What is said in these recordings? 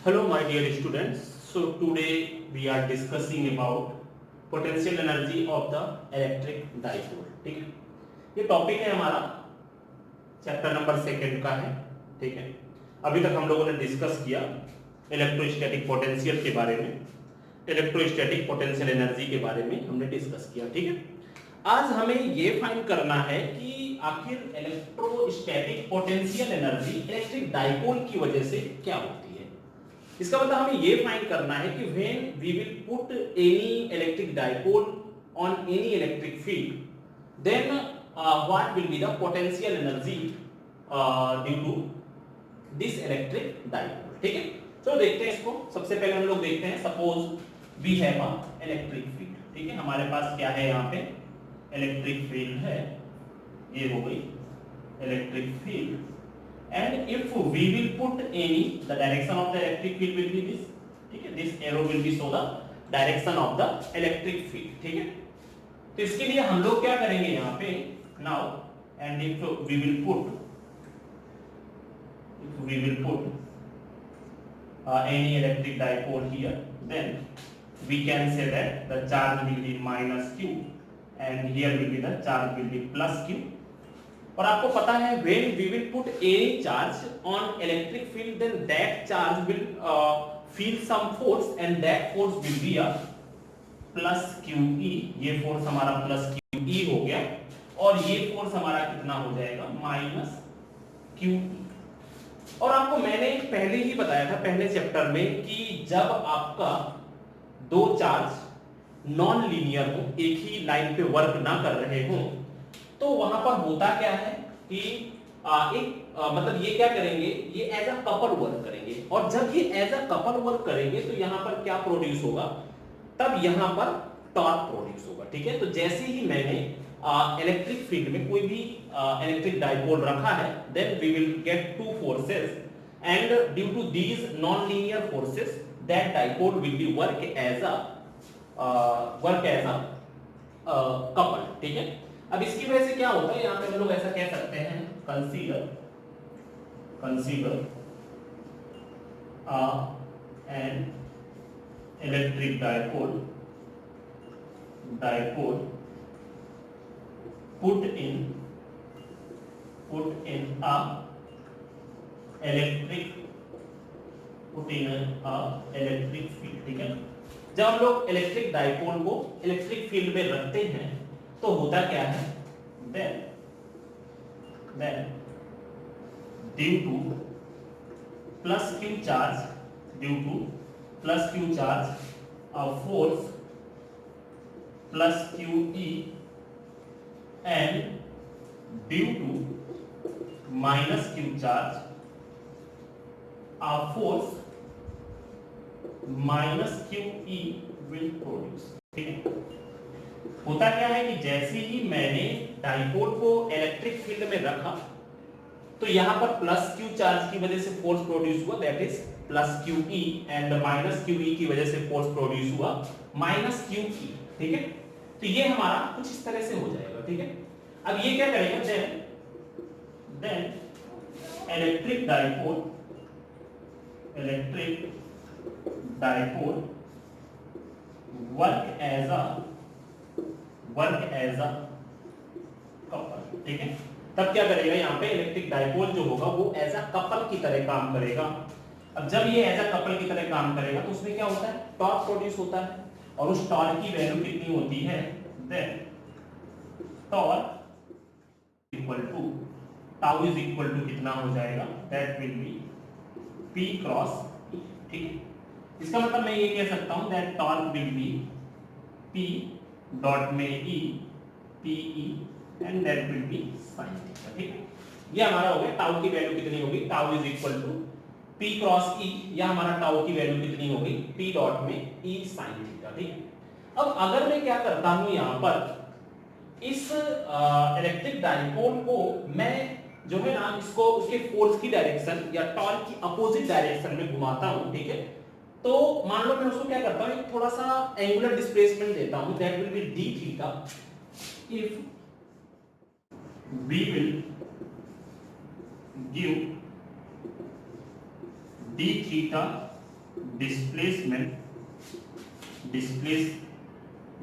Hello my dear students. So today we are discussing about potential energy of the electric dipole. ठीक है, ये topic है हमारा chapter number 2 का है. ठीक है, अभी तक हम लोगों ने डिस्कस किया इलेक्ट्रोस्टैटिक पोटेंशियल के बारे में, इलेक्ट्रोस्टैटिक पोटेंशियल एनर्जी के बारे में हमने डिस्कस किया. ठीक है, आज हमें ये फाइंड करना है कि आखिर electrostatic potential energy electric dipole की वजह से क्या होती है. इसका मतलब हमें ये फाइंड करना है कि when we will put any electric dipole on any electric field then what will be the potential energy due to this electric dipole. ठीक है, तो देखते हैं इसको. सबसे पहले हम लोग देखते हैं, suppose we have a electric field. ठीक है, हमारे पास क्या है, यहाँ पे इलेक्ट्रिक फील्ड है, ये हो गई electric field. And if we will put any, the direction of the electric field will be this. ठीक है, this arrow will be show the direction of the electric field. ठीक है, तो इसके लिए हम लोग क्या करेंगे यहाँ पे now, and if we will put any electric dipole here, then we can say that the charge will be minus q and here will be the charge will be plus q. और आपको पता है when we will put any charge on electric field then that charge will feel some force and that force will be a plus QE. ये force हमारा plus QE हो गया और ये फोर्स हमारा कितना हो जाएगा, माइनस QE. और आपको मैंने पहले ही बताया था पहले चैप्टर में कि जब आपका दो चार्ज नॉन लीनियर हो, एक ही लाइन पे वर्क ना कर रहे हो, तो वहां पर होता क्या है कि मतलब ये क्या करेंगे, ये एज अ कपल वर्क करेंगे. और जब ये एज अ कपल वर्क करेंगे तो यहां पर क्या प्रोड्यूस होगा, तब यहां पर टॉर्क प्रोड्यूस होगा. ठीक है, तो जैसे ही मैंने इलेक्ट्रिक फील्ड में कोई भी इलेक्ट्रिक डाइपोल रखा है, then we will get two forces and due to these non linear forces that dipole will be work as a couple. ठीक है, अब इसकी वजह से क्या होता है, यहां पे हम लोग ऐसा कह सकते हैं, consider an electric dipole put in a electric field. ठीक है, जब हम लोग इलेक्ट्रिक डाइपोल को इलेक्ट्रिक फील्ड में रखते हैं तो होता क्या है, then due to plus q charge a force plus QE and due to minus q charge a force minus QE will produce. ठीक है, होता क्या है कि जैसे ही मैंने डाइपोल को इलेक्ट्रिक फील्ड में रखा तो यहां पर प्लस क्यू चार्ज की वजह से फोर्स प्रोड्यूस हुआ, that is plus QE, and minus QE की वजह से फोर्स प्रोड्यूस हुआ माइनस क्यूई. ठीक है, तो ये हमारा कुछ इस तरह से हो जाएगा. ठीक है, अब ये क्या करेगा, then electric dipole work as a couple. ठीक है, तब क्या करेगा, यहाँ पे इलेक्ट्रिक डाइपोल जो होगा वो एज अ कपल की तरह काम करेगा. अब जब ये एज अ कपल की तरह काम करेगा तो उसमें क्या होता है, टॉर्क प्रोड्यूस होता है, और उस टॉर्क की वैल्यू कितनी होती है, then torque equal to tau is equal to कितना हो जाएगा, that will be P cross E. ठीक है, इसका मतलब मैं ये कह सकता हूं that torque will be P dot में E PE and that will B sin theta. ठीक है, ये हमारा हो गया, टाउ की वैल्यू कितनी होगी, tau is equal to P cross E, या हमारा टाउ की वैल्यू कितनी होगी, P डॉट में E sin थीटा. ठीक है, अब अगर मैं क्या करता हूं, यहां पर इस इलेक्ट्रिक डाइपोल को मैं जो है ना, इसको उसके फोर्स की डायरेक्शन या टॉर्क की अपोजिट डायरेक्शन में घुमाता हूं. ठीक है, तो मान लो मैं उसको क्या करता हूं, एक थोड़ा सा एंगुलर डिस्प्लेसमेंट देता हूं, that will be d theta. If we will give d theta displace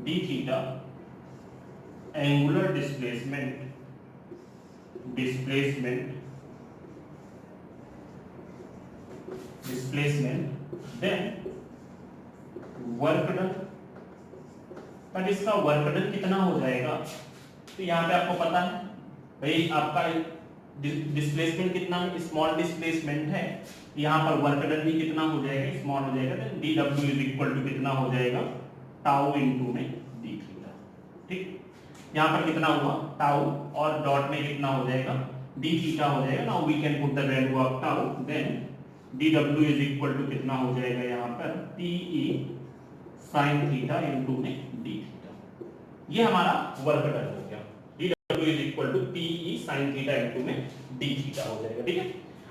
D theta, angular displacement then work done. But इसका वर्क डन कितना हो जाएगा, तो यहाँ पे आपको पता है भाई आपका डिस्प्लेसमेंट कितना है, स्मॉल डिस्प्लेसमेंट है, यहाँ पर वर्क डन भी कितना हो जाएगा, स्मॉल हो जाएगा। Then D W is equal to कितना हो जाएगा, टाउ इनटू में डी थीटा। ठीक, यहाँ पर कितना हुआ टाउ और डॉट में कितना हो जाएगा डी थीटा हो जाएगा। Now we can put the value of tau, then D W is equal to कितना हो जाएगा यहाँ पर T E sine theta into में डी थीटा। ये हमारा वर्क डन हो गया, D W is equal to T E sine theta into में डी थीटा हो जाएगा। ठीक है,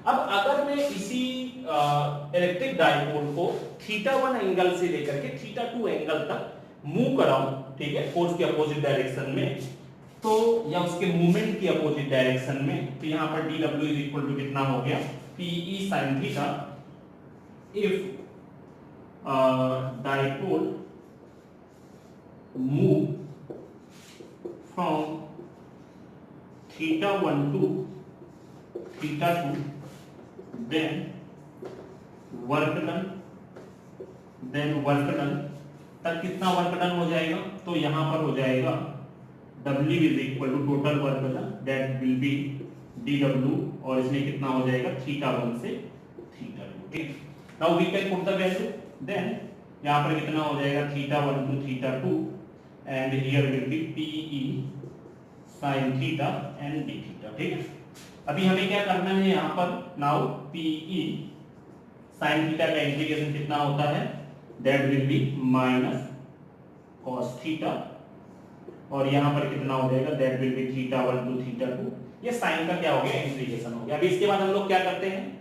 अब अगर मैं इसी इलेक्ट्रिक डाइपोल को थीटा 1 एंगल से लेकर के थीटा 2 एंगल तक मूव कराऊं, ठीक है, फोर्स के अपोजिट डायरेक्शन में, तो या उसके मूवमेंट की अपोजिट डायरेक्शन में, तो यहां पर d W is equal to कितना हो गया PE sine theta. If dipole move from theta 1 to theta 2, then work done तक कितना वर्क डन हो जाएगा, तो यहां पर हो जाएगा W is equal to total work done, that will be dW, और इसमें कितना हो जाएगा थीटा 1 से थीटा 2। ठीक, now we can put the value, then यहां पर कितना हो जाएगा theta 1 to theta 2, and here will be PE sin theta and d theta. ठीक है, अभी हमें क्या करना है यहाँ पर, नाउ PE sin थीटा का इंटीग्रेशन कितना होता है, that will be minus cos theta, और यहाँ पर कितना हो जाएगा, that will be theta 1 to theta 2। ये साइन का क्या हो गया, इंटीग्रेशन हो गया। अभी इसके बाद हम लोग क्या करते हैं,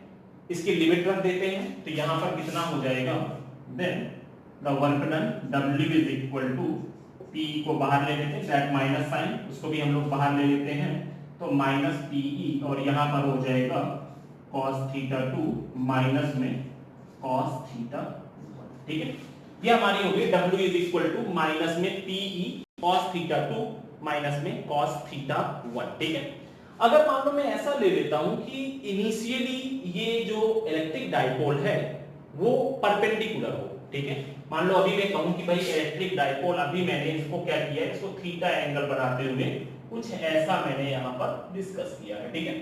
इसकी लिमिट रख देते हैं, तो यहाँ पर कितना हो जाएगा, then the work done W is equal to P को बाहर ले लेते हैं, दैट माइनस साइन उसको भी हम लोग बाहर ले लेते हैं, तो माइनस PE, और यहाँ पर हो जाएगा cos थीटा 2 माइनस में cos थीटा 1। ठीक है, ये हमारी हो गई W is equal to minus में PE cos थीटा 2 माइनस में cos थीटा 1। ठीक है, अगर मान लो मैं ऐसा ले लेता हूं कि इनिशियली ये जो इलेक्ट्रिक डाइपोल है वो परपेंडिकुलर हो। ठीक है, मान लो अभी मैं कहूं कि भाई इलेक्ट्रिक डाइपोल, अभी मैंने इसको क्या किया है, इसको थीटा एंगल बनाते हुए कुछ ऐसा मैंने यहाँ पर डिस्कस किया है। ठीक है,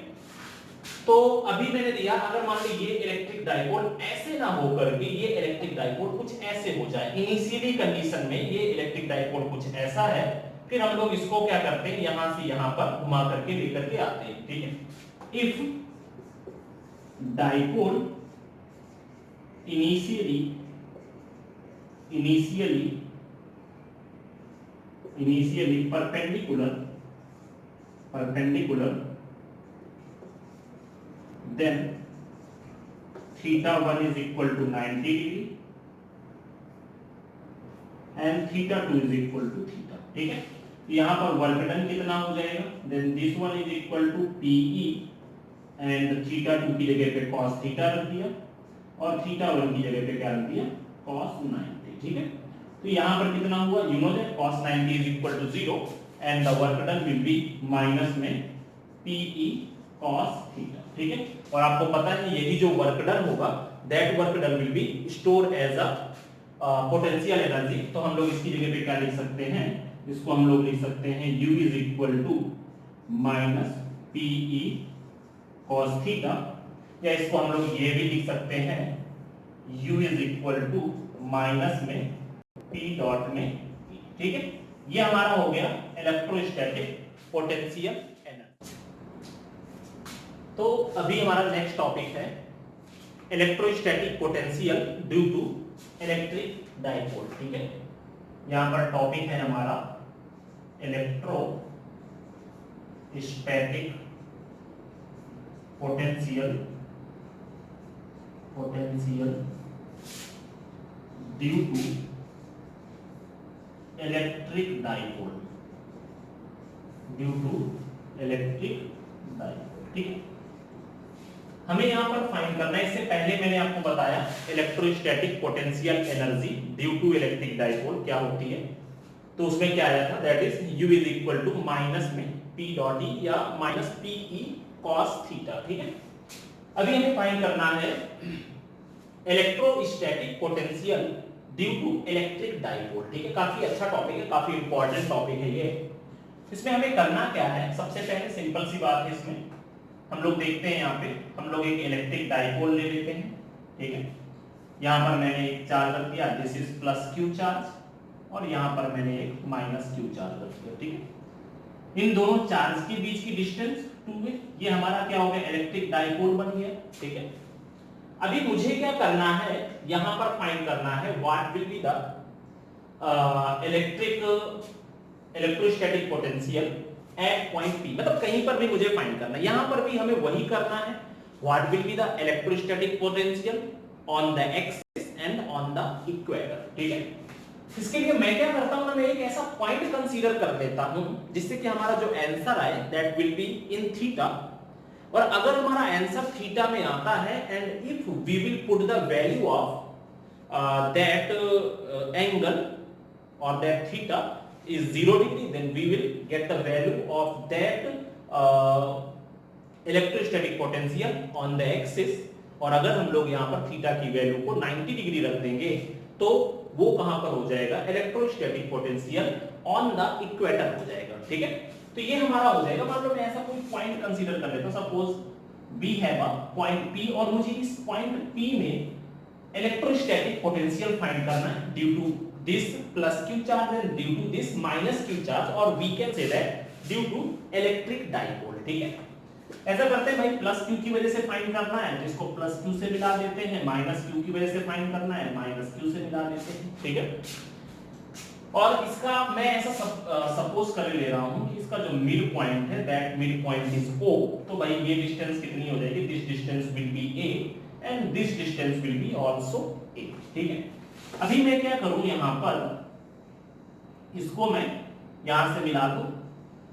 तो अभी मैंने दिया, अगर मान लो ये इलेक्ट्रिक डाइपोल ऐसे ना हो करके ये इलेक्ट्रिक डाइपोल कुछ ऐसे हो जाए, इनिशियली कंडीशन में ये इलेक्ट्रिक डाइपोल कुछ ऐसा है, फिर हम लोग इसको क्या करते हैं, यहां से यहां पर घुमा करके लेकर के आते हैं। ठीक है, if dipole initially perpendicular, then theta 1 is equal to 90 degree and theta 2 is equal to theta। ठीक है, यहाँ पर वर्क डन कितना हो जाएगा, then this one is equal to PE and theta 2 की जगह पे cos थीटा रख दिया, और थीटा 1 की जगह पे क्या रख दिया cos 90। ठीक है, तो यहाँ पर कितना हुआ, you know that cos 90 is equal to 0 and the work done will be minus में PE cos थीटा। ठीक है, और आपको पता है यही जो वर्क डन होगा, that work done will be store as a potential energy. तो हम लोग इसकी जगह पे क्या लिख सकते हैं, इसको हम लोग लिख सकते हैं U is equal to minus PE cos theta, या इसको हम लोग ये भी लिख सकते हैं U is equal to minus में P डॉट में E। ठीक है, ये हमारा हो गया इलेक्ट्रोस्टैटिक पोटेंशियल एनर्जी। तो अभी हमारा नेक्स्ट टॉपिक है electrostatic potential due to electric dipole. ठीक है, यहां पर टॉपिक है हमारा electrostatic potential due to electric dipole. ठीक है, हमें यहाँ पर फाइंड करना है, इससे पहले मैंने आपको बताया electrostatic potential energy due to electric dipole क्या होती है। तो उसमें क्या आया था, that is U is equal to minus में P डॉट E या माइनस PE cos थीटा। ठीक है, अभी हमें फाइंड करना है electrostatic potential due to electric dipole. ठीक है, काफी अच्छा टॉपिक है, काफी इंपॉर्टेंट टॉपिक है ये। इसमें हमें करना क्या है, सबसे पहले सिंपल सी बात है, इसमें हम लोग देखते हैं, यहाँ पे हम लोग एक इलेक्ट्रिक डाइपोल ले लेते हैं। ठीक है, यहाँ पर मैंने एक चार्ज रख दिया, this is plus Q charge, और यहाँ पर मैंने एक माइनस क्यू चार्ज रख दिया। ठीक है, इन दोनों चार्ज के बीच की डिस्टेंस 2 है, ये हमारा क्या हो गया, इलेक्ट्रिक डाइपोल बन गया। ठीक है, अभी मुझे क्या करना है, यहाँ पर फाइंड करना है what will be the electrostatic potential at point P, मतलब कहीं पर भी मुझे फाइंड करना है, यहाँ पर भी हमें वही करना है, what will be the electrostatic potential on the axis and on the equator. ठीक है, इसके लिए मैं क्या करता हूं ना, मैं एक ऐसा पॉइंट कंसीडर कर लेता हूं जिससे कि हमारा जो आंसर आए that will be in theta, और अगर हमारा आंसर थीटा में आता है and if we will put the value of that angle और that theta is 0 degree, then we will get the value of that electrostatic potential on the axis, और अगर हम लोग यहाँ पर थीटा की वैल्यू को 90 डिग्री रख देंगे तो वो कहां पर हो जाएगा, electrostatic potential on the equator हो जाएगा। ठीक है, तो ये हमारा हो जाएगा। मान लो मैं ऐसा कोई पॉइंट कंसीडर कर लेता हूं, suppose we have a point P, और मुझे इस पॉइंट P में इलेक्ट्रोस्टैटिक पोटेंशियल फाइंड करना है due to this plus q charge and due to this minus q charge, or we can say that due to electric dipole। ठीक है, ऐसा करते हैं भाई, प्लस q की वजह से फाइंड करना है तो इसको प्लस q से मिला देते हैं, माइनस q की वजह से फाइंड करना है माइनस q से मिला देते हैं। ठीक है, और इसका मैं ऐसा सपोज कर ले रहा हूं कि इसका जो मिड पॉइंट है that mid point is O, तो भाई ये डिस्टेंस कितनी हो जाएगी, this distance will be A and this distance will be also A। ठीक है, अभी मैं क्या करूं, यहां पर इसको मैं यहां से मिला दूं,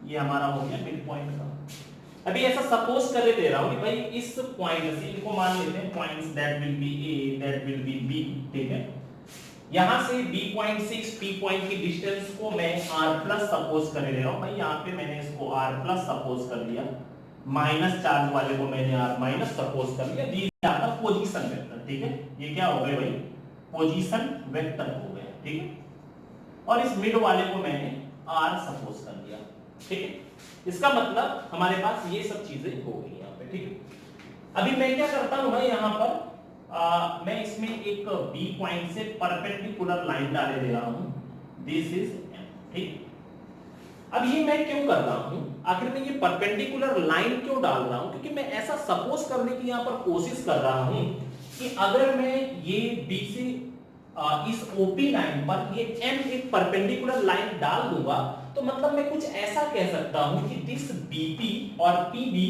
ये हमारा हो गया मिड पॉइंट का। अभी ऐसा सपोज कर दे रहा हूं कि भाई इस पॉइंट से इनको मान लेते हैं points that will be A, that will B B। ठीक है, यहां से B पॉइंट से इस P पॉइंट की डिस्टेंस को मैं R प्लस सपोज कर ले रहा हूं। भाई यहां पे मैंने इसको R प्लस सपोज कर लिया, माइनस चार्ज वाले को मैंने R माइनस सपोज कर लिया, दी आपका पोजीशन वेक्टर। ठीक है, ये क्या हो गया भाई, पोजीशन वेक्टर हो गया। ठीक है, और इस मिड वाले को मैंने R सपोज कर दिया। ठीक है, इसका मतलब हमारे पास ये सब चीजें हो गई यहाँ पे। ठीक है, अभी मैं क्या करता हूं भाई, यहाँ पर मैं इसमें एक B पॉइंट से परपेंडिकुलर लाइन डाले दे रहा हूं, दिस इज M। ठीक, अब ये मैं क्यों कर रहा हूं, आखिर में ये परपेंडिकुलर लाइन क्यों डाल रहा हूं, क्योंकि मैं ऐसा सपोज करने की यहाँ पर कोशिश कर रहा हूं कि अगर मैं ये B से इस OP लाइन पर ये M एक परपेंडिकुलर लाइन डाल दूंगा तो मतलब मैं कुछ ऐसा कह सकता हूं कि दिस BP और PB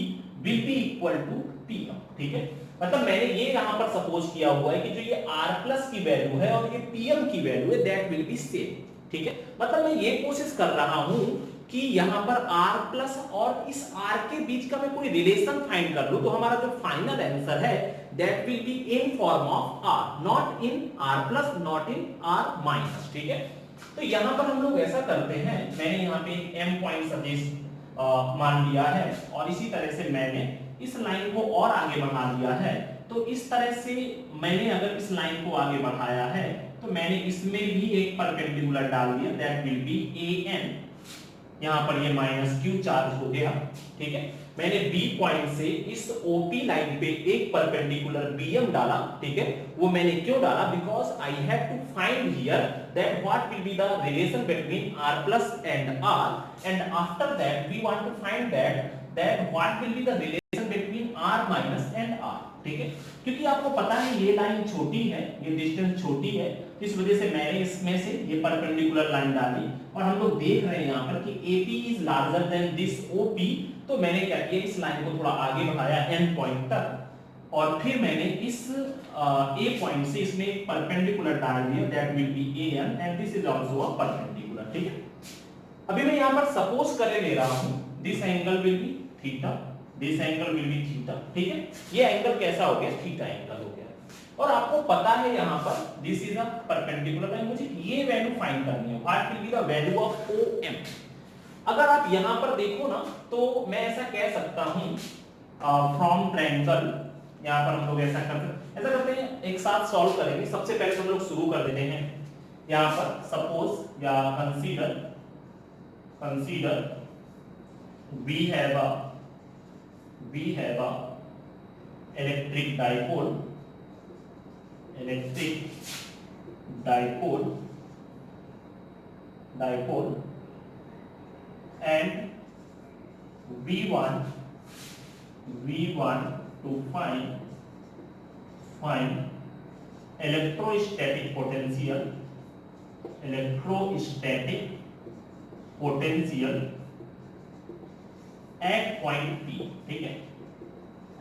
will be equal to PM। ठीक है, मतलब मैंने ये यहां पर सपोज किया हुआ है कि जो ये R प्लस की वैल्यू है और ये PM की वैल्यू है दैट विल बी सेम। ठीक है, मतलब मैं ये कोशिश कर रहा हूं कि यहां पर R प्लस और इस R के बीच का मैं कोई रिलेशन फाइंड कर लूं तो हमारा जो फाइनल आंसर है that will be in form of R, not in R plus, not in R minus। ठीक है, तो यहां पर हम लोग ऐसा करते हैं, मैंने यहाँ पे M पॉइंट सजेस्ट मान लिया है और इसी तरह से मैंने इस लाइन को और आगे बढ़ा दिया है। तो इस तरह से मैंने अगर इस लाइन को आगे बढ़ाया है तो मैंने इसमें भी एक परपेंडिकुलर डाल दिया दैट विल बी AN, यहाँ पर ये माइनस Q चार्ज हो गया। ठीक है, मैंने B पॉइंट से इस OP लाइन पे एक परपेंडिकुलर BM डाला। ठीक है, वो मैंने क्यों डाला, because I have to find here that what will be the relation between R plus and R, and after that we want to find that what will be the relation between R minus and R। ठीक है, क्योंकि आपको पता है ये line छोटी है, ये डिस्टेंस छोटी है, इस वजह से मैंने इसमें से ये परपेंडिकुलर लाइन डाली और हम लोग देख रहे हैं यहाँ पर कि AP is larger than this OP, तो मैंने क्या किया, इस लाइन को थोड़ा आगे बढ़ाया N पॉइंट तक और फिर मैंने इस A पॉइंट से इसमें एक परपेंडिकुलर डाल दिया that will B AN and this is also a perpendicular. ठीक है, अभी मैं यहाँ पर सपोज कर ले रहा हूँ this angle will be theta this angle will be theta, ठीक है। ये एंगल कैसा हो गया, थीटा एंगल हो गया। और आपको पता है यहाँ पर this is a perpendicular line, मुझे ये वैल्यू फाइंड करनी है, what will be the value of OM। अगर आप यहाँ पर देखो ना तो मैं ऐसा कह सकता हूँ फ्रॉम ट्रायंगल, यहाँ पर हम लोग ऐसा करते हैं, एक साथ सॉल्व करेंगे। सबसे पहले तो हम लोग शुरू कर देते हैं यहाँ पर, सपोज या consider we have a electric dipole and we want to find electrostatic potential at point P, ठीक है,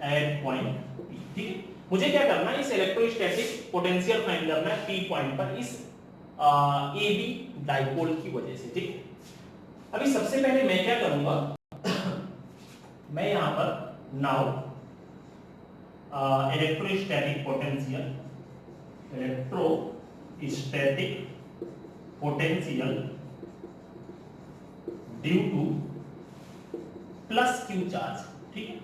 at point P, ठीक है। मुझे क्या करना है, इस इलेक्ट्रोस्टैटिक पोटेंशियल फाइंड करना है P पॉइंट पर, इस AB डाइपोल की वजह से, ठीक। अभी सबसे पहले मैं क्या करूंगा मैं यहां पर now electrostatic potential due two plus Q charge, ठीक है,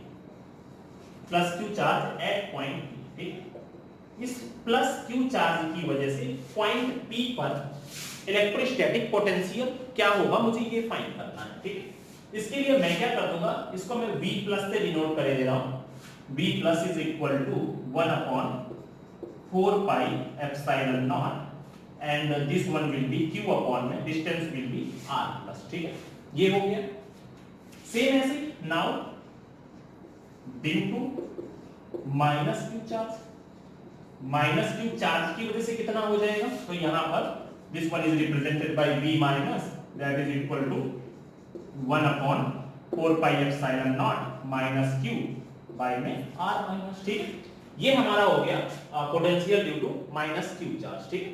plus Q charge at point P, ठीक। इस प्लस क्यू चार्ज की वजह से पॉइंट P पर इलेक्ट्रोस्टैटिक पोटेंशियल क्या होगा, मुझे ये फाइंड करना है, ठीक। इसके लिए मैं क्या कर दूंगा, इसको मैं V प्लस से डिनोट कर दे रहा हूं। V plus is equal to 1/4 pi epsilon naught and this one will be Q upon में distance will be R plus, ठीक है। ये हो गया। सेम ऐसे now due to minus Q charge की वजह से कितना हो जाएगा, तो यहां पर this one is represented by V minus that is equal to 1/4 pi epsilon naught minus Q by में R माइनस, ठीक। ये हमारा हो गया potential due to minus Q charge, ठीक।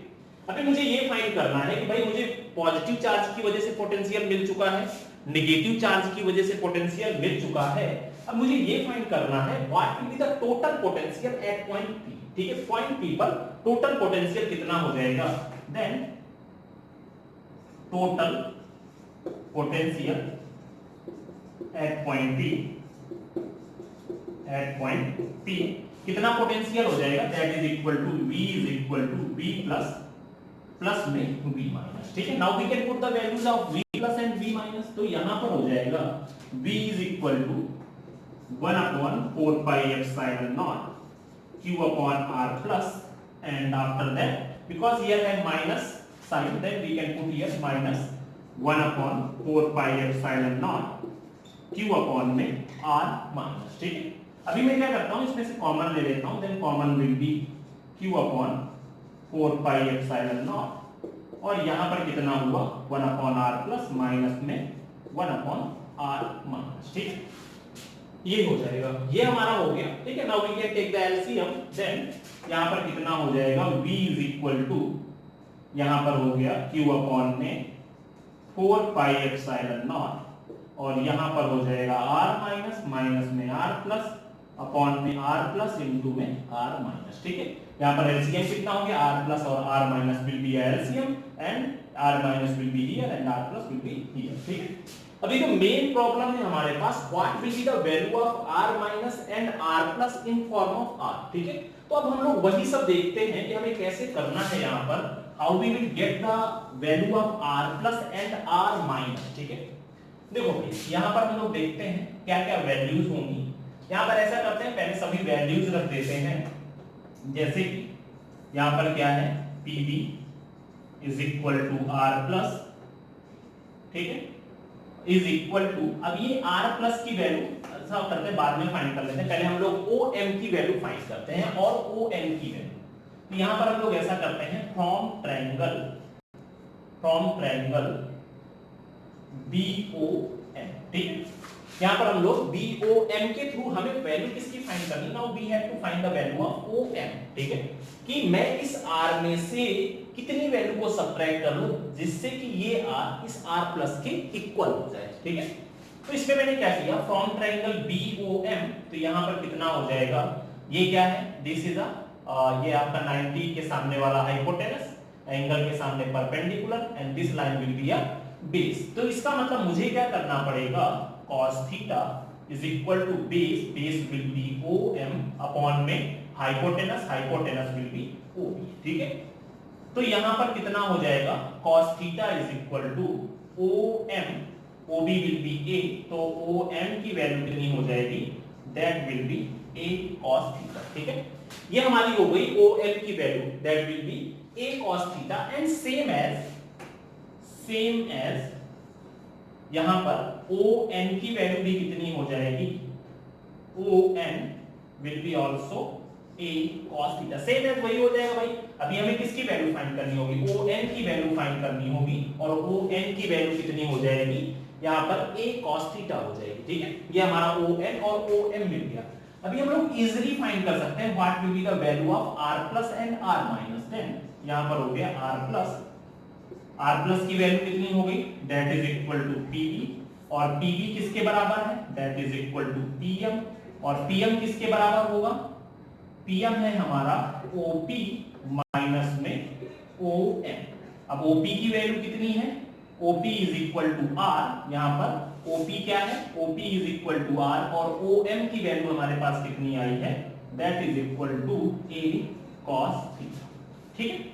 अभी मुझे ये फाइंड करना है कि भाई मुझे पॉजिटिव चार्ज की वजह से पोटेंशियल मिल चुका है, नेगेटिव चार्ज की वजह से पोटेंशियल मिल चुका है। अब मुझे ये फाइंड करना है what will be the total potential at point P, ठीक है। पॉइंट P पर टोटल पोटेंशियल कितना हो जाएगा, then total potential at point P कितना पोटेंशियल हो जाएगा, that is equal to V plus में V माइनस, ठीक है। Now we can put the values of V plus and V minus, तो यहां पर हो जाएगा V is equal to 1/4 pi epsilon naught Q upon R plus and after that because here है minus sign then we can put here minus 1/4 pi epsilon naught Q upon में R minus, ठीक है। अभी मैं क्या करता हूं, इसमें से कॉमन ले लेता हूं, then common will be Q upon 4 pi epsilon naught और यहां पर कितना हुआ 1/R प्लस माइनस में 1/R माइनस, ठीक। ये हो जाएगा, ये हमारा हो गया, ठीक है। Now we can take the LCM, then यहां पर कितना हो जाएगा V इज इक्वल टू यहां पर हो गया Q अपॉन में 4 पाई एप्सिलॉन नॉट और यहां पर हो जाएगा R माइनस माइनस में R प्लस अपॉन में R प्लस इनटू में R माइनस, ठीक है। यहाँ पर एलसीएम कितना हो गया, R प्लस और R minus will be LCM and R minus will be here and R plus will be here, ठीक है। अभी जो मेन प्रॉब्लम है हमारे पास, what will be the value of R minus and R plus in form of R, ठीक है। तो अब हम लोग वही सब देखते हैं कि हमें कैसे करना है, यहाँ पर how we will get the value of R plus and R minus, ठीक है। देखो भाई यहाँ पर हम लोग देखते हैं क्या क्या वैल्यूज होंगी। यहाँ पर ऐसा करते हैं, पहले सभी वैल्यूज रख देते हैं, जैसे कि यहाँ पर क्या है PV is equal to R plus, ठीक है, इज इक्वल टू, अब ये R प्लस की वैल्यू ऐसा करते हैं बाद में फाइंड कर लेते हैं, पहले हम लोग OM की वैल्यू फाइंड करते हैं और ON की वैल्यू। तो यहाँ पर हम लोग ऐसा करते हैं फ्रॉम ट्रायंगल BOM, ठीक है। यहाँ पर हम लोग BOM के थ्रू हमें वैल्यू किसकी फाइंड करनी, now we have to find the value of OM, ठीक है, कि मैं इस R में से कितनी वैल्यू को सबट्रैक्ट कर लूं जिससे कि ये R इस R प्लस के इक्वल हो जाए, ठीक है। तो इसमें मैंने क्या किया, फ्रॉम ट्रायंगल BOM, तो यहाँ पर कितना हो जाएगा, ये क्या है, दिस इज ये आपका 90 के सामने वाला हाइपोटेनस, एंगल के सामने perpendicular, and this line will be a base. तो इसका मतलब मुझे क्या करना पड़ेगा, cos theta is equal to base, base will be OM upon में hypotenuse, hypotenuse will be OB, ठीक है। तो यहां पर कितना हो जाएगा, cos theta is equal to OM, OB will be A, तो OM की वैल्यू कितनी हो जाएगी, that will be A cos theta, ठीक है। ये हमारी हो गई OM की value, that will be A cos theta, and same as यहां पर ON की वैल्यू भी कितनी हो जाएगी, ON will be also A cos theta, same as वही हो जाएगा भाई। अभी हमें किसकी वैल्यू फाइंड करनी होगी, ON की वैल्यू फाइंड करनी होगी, और ON की वैल्यू कितनी हो जाएगी, यहां पर A cos थीटा हो जाएगी, ठीक है। ये हमारा ON और OM मिल गया। अभी हम लोग इजीली फाइंड कर सकते हैं what will be the value of R plus and R minus, then यहां पर हो गया R प्लस की वैल्यू कितनी हो गई, that is equal to PV, और PV किसके बराबर है, that is equal to PM, और PM किसके बराबर होगा, PM है हमारा OP माइनस में OM। अब OP की वैल्यू कितनी है, OP is equal to R, यहां पर OP क्या है, OP is equal to R, और OM की वैल्यू हमारे पास कितनी आई है, that is equal to A cos theta, ठीक है।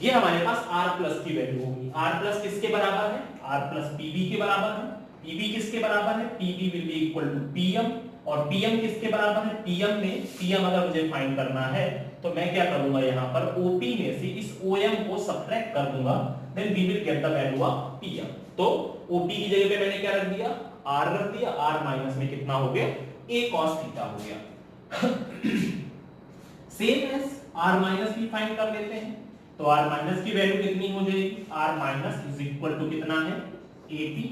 ये हमारे पास R प्लस की वैल्यू होगी। R प्लस किसके बराबर है, R प्लस PB के बराबर है। PB किसके बराबर है, PB will be equal to PM, और PM किसके बराबर है, PM अगर मुझे फाइंड करना है तो मैं क्या करूंगा, यहाँ पर OP में से इस OM को सब्ट्रैक्ट कर दूंगा, then we will get the value of PM। तो OP की जगह पे मैंने क्या रख दिया, R रख दिया, R माइनस में कितना हो गया, A cos थीटा हो गया। सेम एज R माइनस भी फाइंड कर लेते हैं, तो R माइनस की वैल्यू कितनी हो जाएगी, R minus is equal to कितना है, AP,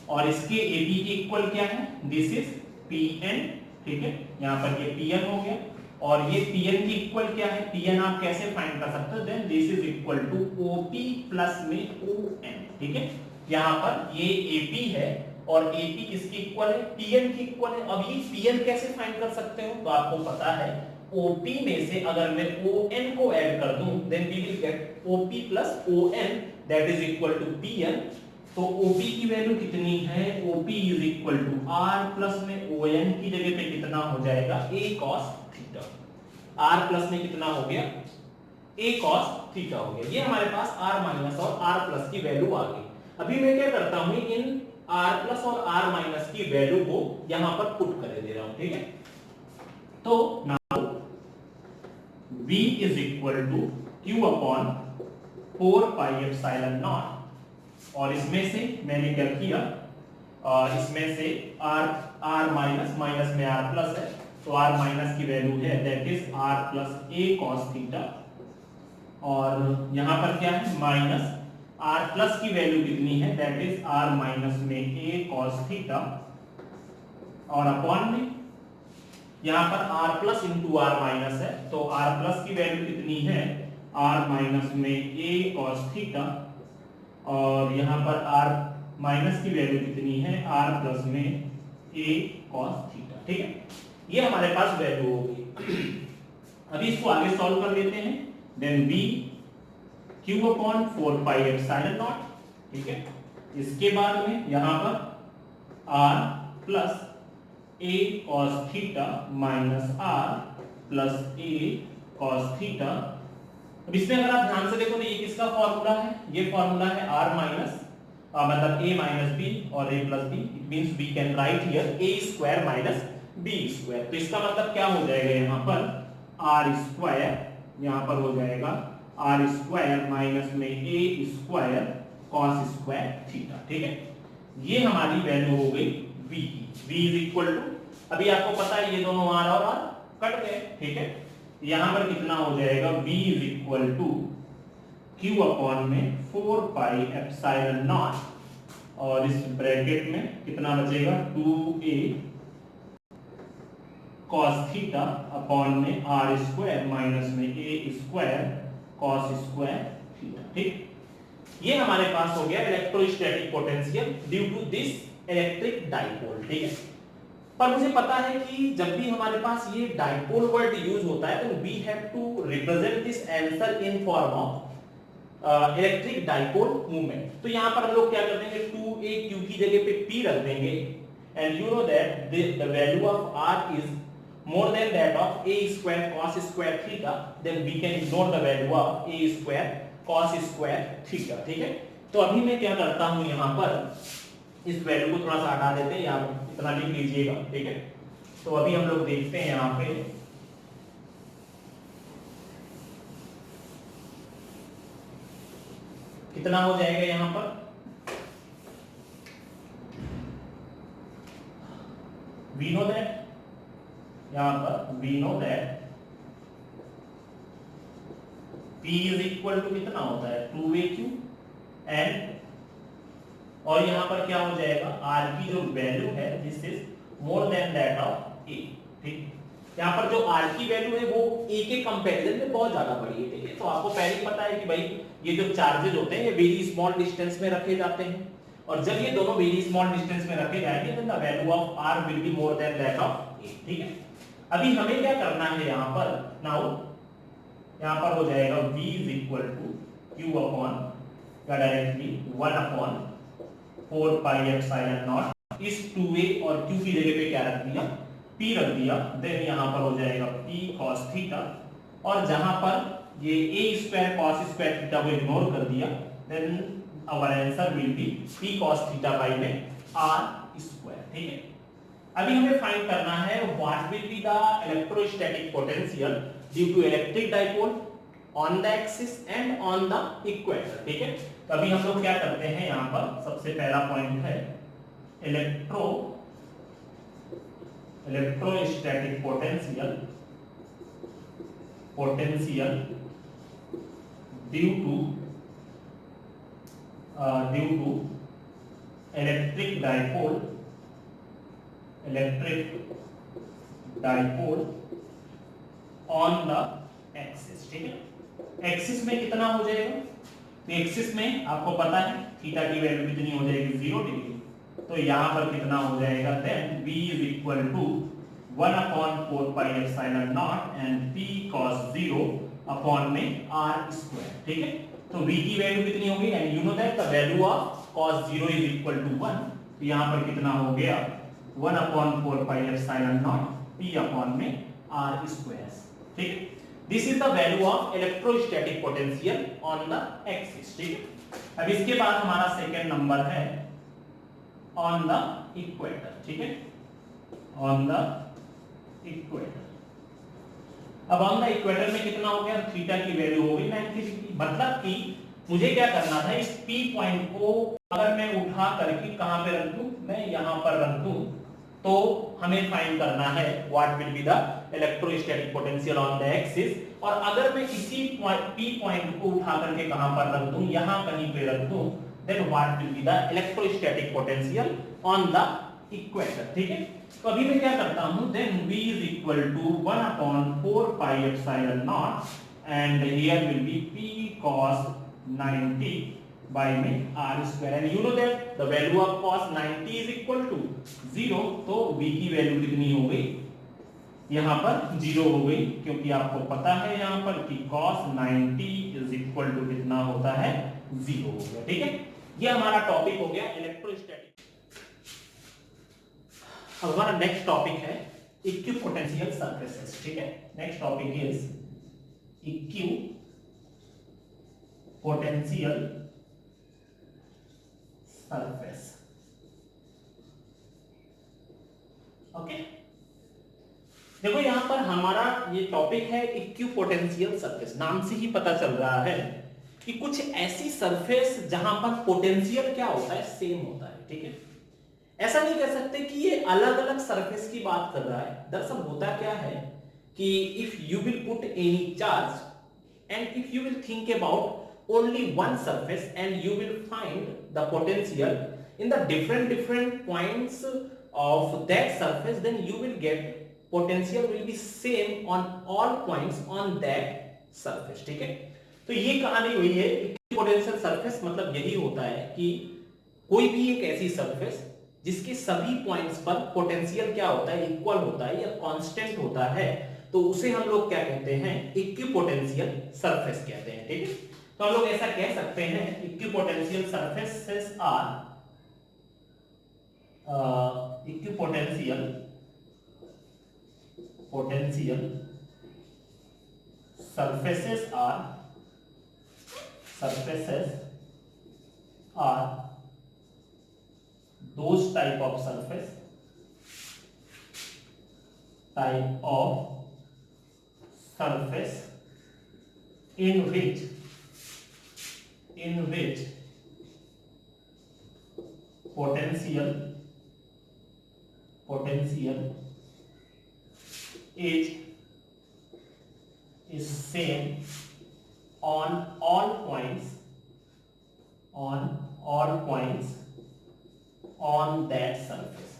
और इसके AP के इक्वल क्या है, दिस इज PN, ठीक है। यहाँ पर ये PN हो गया, और ये PN की इक्वल क्या है, PN आप कैसे फाइंड कर सकते हो, then this is equal to OP plus में ON, ठीक है। यहाँ पर ये AP है, और AP किसकी इक्वल है, PN की इक्वल है। अब ये PN कैसे फाइंड कर सकते हो, तो आपको पता है OP में से अगर मैं ON को ऐड कर दूं, then we will get OP plus ON, that is equal to PN। तो OP की वैल्यू कितनी है, OP is equal to R plus में ON की जगह पे कितना हो जाएगा, A cos theta. R plus में कितना हो गया, A cos थीटा हो गया। ये हमारे पास R माइनस और R प्लस की वैल्यू आ गई। अभी मैं क्या करता हूं, इन R प्लस और R माइनस की वैल्यू को यहां पर पुट कर दे रहा हूं, ठीक है। तो now V is equal to Q upon 4 pi epsilon naught, और इसमें से मैंने क्या किया, इसमें से R माइनस माइनस में R प्लस है, तो R माइनस की वैल्यू है that is R plus A cos theta, और यहां पर क्या है, माइनस R प्लस की वैल्यू कितनी है, दैट इज R माइनस में A cos थीटा, और अपॉन में यहां पर R plus into R minus है, तो R प्लस की वैल्यू कितनी है, R माइनस में A cos थीटा, और यहां पर R माइनस की वैल्यू कितनी है, R प्लस में A cos थीटा, ठीक है। ये हमारे पास वैल्यू होगी। अभी इसको आगे सॉल्व कर लेते हैं, then V Q upon 4 pi epsilon naught, ठीक है। इसके बाद में यहां पर R plus A cos theta minus R plus A cos theta. अब इसमें अगर आप ध्यान से देखो तो ये किसका फॉर्मूला है, ये फॉर्मूला है R माइनस मतलब A माइनस B और A plus B, it means we can write here A square minus B square. तो इसका मतलब क्या हो जाएगा, यहाँ पर R स्क्वायर, यहाँ पर हो जाएगा R स्क्वायर माइनस में A square cos square theta, ठीक है। ये हमारी वैल्यू हो गई V की। V इज इक्वल टू, अभी आपको पता है ये दोनों R और R कट गए, ठीक है। यहां पर कितना हो जाएगा, V is equal to Q upon में 4 पाई एप्सिलॉन नॉट, और इस ब्रैकेट में कितना बचेगा, 2A cos थीटा अपॉन में R स्क्वायर माइनस में A square cos square theta, ठीक। ये हमारे पास हो गया electrostatic potential due to this electric dipole, ठीक है। पर मुझे पता है कि जब भी हमारे पास ये डाइपोल वर्ड यूज होता है तो we have to represent this answer in form of electric dipole movement. तो यहां पर हम लोग क्या कर देंगे, 2a q की जगह पे p रख देंगे, and you know that the value of r is more than that of a square cos square theta, then we can ignore the value of a square cos square theta, ठीक है। तो अभी मैं क्या करता हूं, यहां पर इस वैल्यू को थोड़ा सा हटा देते हैं, या इतना लिख लीजिएगा, ठीक है। तो अभी हम लोग देखते हैं यहां पे कितना हो जाएगा, यहां पर we know that, यहां पर we know that P is equal to कितना होता है 2aq, एंड और यहां पर क्या हो जाएगा, r की जो वैल्यू है this is more than that of a, ठीक। यहां पर जो r की वैल्यू है वो a के कंपैरिजन में बहुत ज्यादा बड़ी है, ठीक है। तो आपको पहले ही पता है कि भाई ये जो चार्जेस होते हैं ये वेरी स्मॉल डिस्टेंस में रखे जाते हैं, और जब ये दोनों वेरी स्मॉल डिस्टेंस में रखे जाएंगे then the value of r will be more than that of a, ठीक है। अभी हमें क्या करना है, यहां पर नाउ यहां पर हो जाएगा v is equal to q upon या directly 1 upon 4 pi epsilon naught, इस 2a और q की जगह पे क्या रख दिया, p रख दिया, देन यहां पर हो जाएगा p cos थीटा, और जहां पर ये a square cos square theta को इग्नोर कर दिया, then our answer will be p cos theta by में r स्क्वायर, ठीक है। अभी हमें फाइंड करना है what will be the electrostatic potential due to electric dipole on the axis and on the equator, ठीक है। तो अभी हम लोग क्या करते हैं, यहां पर सबसे पहला पॉइंट है electrostatic potential due to electric dipole on the axis, ठीक है। एक्सिस में कितना हो जाएगा, तो एक्सिस में आपको पता है थीटा की वैल्यू कितनी हो जाएगी 0 डिग्री, तो यहां पर कितना हो जाएगा, then v is equal to 1 upon 4 pi epsilon naught and p cos 0 upon में r स्क्वायर, ठीक है। तो v की वैल्यू कितनी होगी, and you know that the value of cos 0 is equal to 1, तो यहां पर कितना हो गया 1 upon 4 pi epsilon naught p upon में r स्क्वायर, ठीक है। This is the value of electrostatic potential on the axis, ठीक है। अब इसके बाद हमारा सेकंड नंबर है ऑन द इक्वेटर, ठीक है, ऑन द इक्वेटर। अब ऑन द इक्वेटर में कितना हो गया, थीटा की वैल्यू हो गई 90 डिग्री, मतलब कि मुझे क्या करना था, इस P पॉइंट को अगर मैं उठा करके कहां पे रख दूं, मैं यहां पर रख दूं, तो हमें फाइंड करना है what will be the electrostatic potential on the axis, और अगर मैं इसी P पॉइंट को उठा करके कहां पर रख दूं, यहां कहीं पे रख दूं, then what will be the electrostatic potential on the equator, ठीक है। तो अभी मैं क्या करता हूं, then v is equal to 1 upon 4 pi epsilon naught and here will be p cos 90 by में r square, and you know that the value of cos 90 is equal to 0, तो v की वैल्यू कितनी हो गई, यहां पर 0 हो गई, क्योंकि आपको पता है यहां पर कि cos 90 is equal to कितना होता है 0 हो गया, ठीक है। ये हमारा टॉपिक हो गया इलेक्ट्रोस्टैटिक। अब हमारा नेक्स्ट टॉपिक है इक्विपोटेंशियल सरफेसेस, ठीक है। Next topic is equipotential surface, okay. देखो यहां पर हमारा ये टॉपिक है इक्विपोटेंशियल सरफेस, नाम से ही पता चल रहा है कि कुछ ऐसी सरफेस जहां पर पोटेंशियल क्या होता है, सेम होता है, ठीक है। ऐसा नहीं कह सकते कि ये अलग अलग सरफेस की बात कर रहा है। दरअसल होता क्या है कि if you will put any charge and if you will think about only one surface and you will find the potential in the different points of that surface, then you will get potential will be same on all points on that surface, ठीक है। तो ये कहानी हुई है equipotential surface, मतलब यही होता है कि कोई भी एक ऐसी सरफेस जिसके सभी पॉइंट्स पर पोटेंशियल क्या होता है, इक्वल होता है या कांस्टेंट होता है, तो उसे हम लोग क्या कहते हैं, इक्विपोटेंशियल सरफेस कहते हैं। ठीक है, तो हम लोग ऐसा कह सकते हैं equipotential surfaces are equipotential surfaces are those type of surface in which potential is same on all points on that surface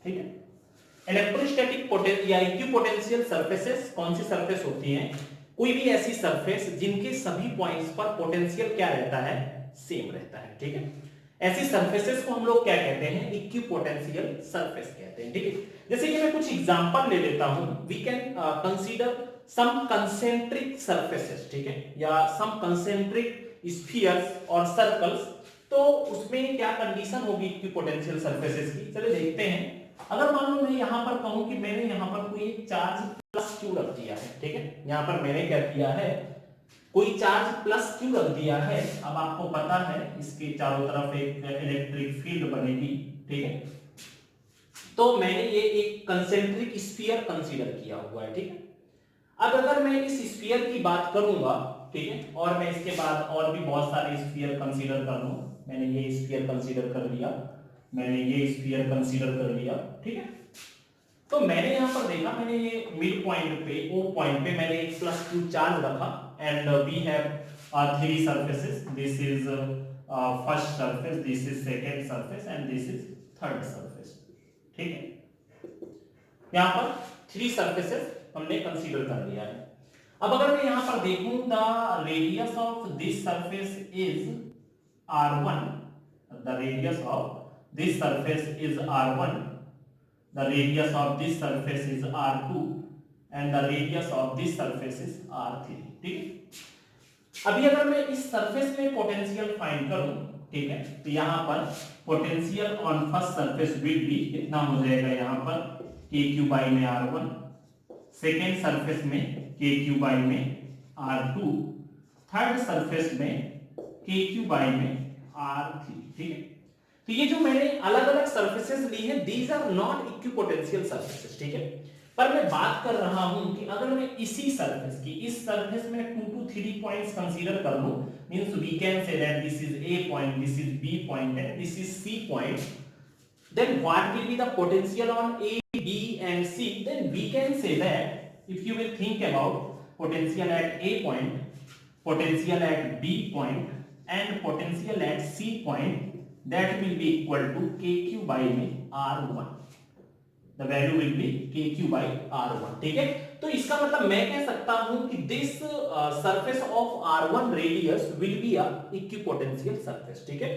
ठीक है। इलेक्ट्रोस्टैटिक या इक्विपोटेंशियल सरफेसेस कौन सी सरफेस होती हैं, कोई भी ऐसी सरफेस जिनके सभी पॉइंट्स पर पोटेंशियल क्या रहता है, सेम रहता है। ठीक है, ऐसी सरफेसेस को हम लोग क्या कहते हैं, इक्विपोटेंशियल सरफेस कहते हैं। ठीक है, जैसे कि मैं कुछ एग्जांपल ले लेता हूं, we can consider some concentric surfaces, ठीक है, या सम कंसेंट्रिक स्फीयर्स और सर्कल्स। तो उसमें क्या कंडीशन होगी इक्विपोटेंशियल सरफेसेस की, चलिए देखते हैं। अगर मान लो मैं यहां पर कहूं कि मैंने यहां पर कोई एक चार्ज प्लस क्यू रख दिया है, ठीक है, यहां पर मैंने क्या किया है, कोई चार्ज प्लस क्यू रख दिया है। अब आपको पता है इसके चारों तरफ एक इलेक्ट्रिक फील्ड बनेगी, ठीक है, तो मैंने ये एक कंसेंट्रिक स्फीयर कंसीडर किया हुआ है। ठीक है, अब अगर मैं इस स्फीयर की बात करूंगा, ठीक है, और मैं इसके बाद और भी बहुत सारे स्फीयर कंसीडर कर लूं, मैंने ये स्फीयर कंसीडर कर लिया, मैंने ये स्फीयर कंसीडर कर लिया, ठीक है, तो मैंने यहां पर देखा, मैंने ये मिड पॉइंट पे, ओ पॉइंट पे मैंने एक प्लस क्यू चार्ज रखा and we have three surfaces, this is first surface, this is second surface and this is third surface. ठीक है, यहां पर थ्री सरफेसेस हमने कंसीडर कर लिया है। अब अगर मैं यहां पर देखूं, the radius of this surface is r1, the radius of this surface is r1, the radius of this surface is r2 and the radius of this surface is r3। ठीक है, अभी अगर मैं इस सरफेस में पोटेंशियल फाइंड करूं, ठीक है, तो यहां पर potential on first surface will be कितना हो जाएगा, यहां पर kq बाई में r1, सेकेंड सरफेस में kq बाई में r2, थर्ड सरफेस में kq बाई में r3। ठीक है, तो ये जो मैंने अलग अलग सरफेसेस ली हैं, these are not equipotential surfaces. ठीक है, पर मैं बात कर रहा हूं कि अगर मैं इसी सरफेस की, इस सरफेस में 2 to 3 पॉइंट्स कंसीडर कर लूं, means we can say that this is A point, this is B point and this is C point, then what will be the potential on A, B and C, then we can say that if you will think about potential at A point, potential at B point and potential at C point, that will be equal to kq by में r1, the value will be kq by r1। ठीक है, तो इसका मतलब मैं कह सकता हूं कि this surface of r1 radius will be a equipotential surface। ठीक है,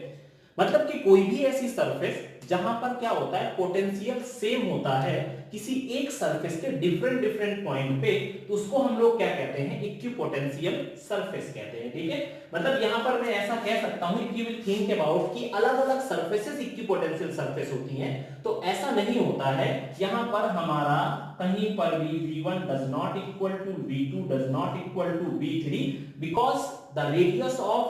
मतलब कि कोई भी ऐसी सरफेस जहां पर क्या होता है, पोटेंशियल सेम होता है किसी एक सरफेस के डिफरेंट पॉइंट पे, तो उसको हम लोग क्या कहते हैं, इक्विपोटेंशियल सरफेस कहते हैं। ठीक है, मतलब यहां पर मैं ऐसा कह सकता हूं, if you will think about कि अलग-अलग सरफेसेस इक्विपोटेंशियल सरफेस होती हैं, तो ऐसा नहीं होता है। यहां पर हमारा कहीं पर भी v1 does not equal to v2 does not equal to v3 because the radius of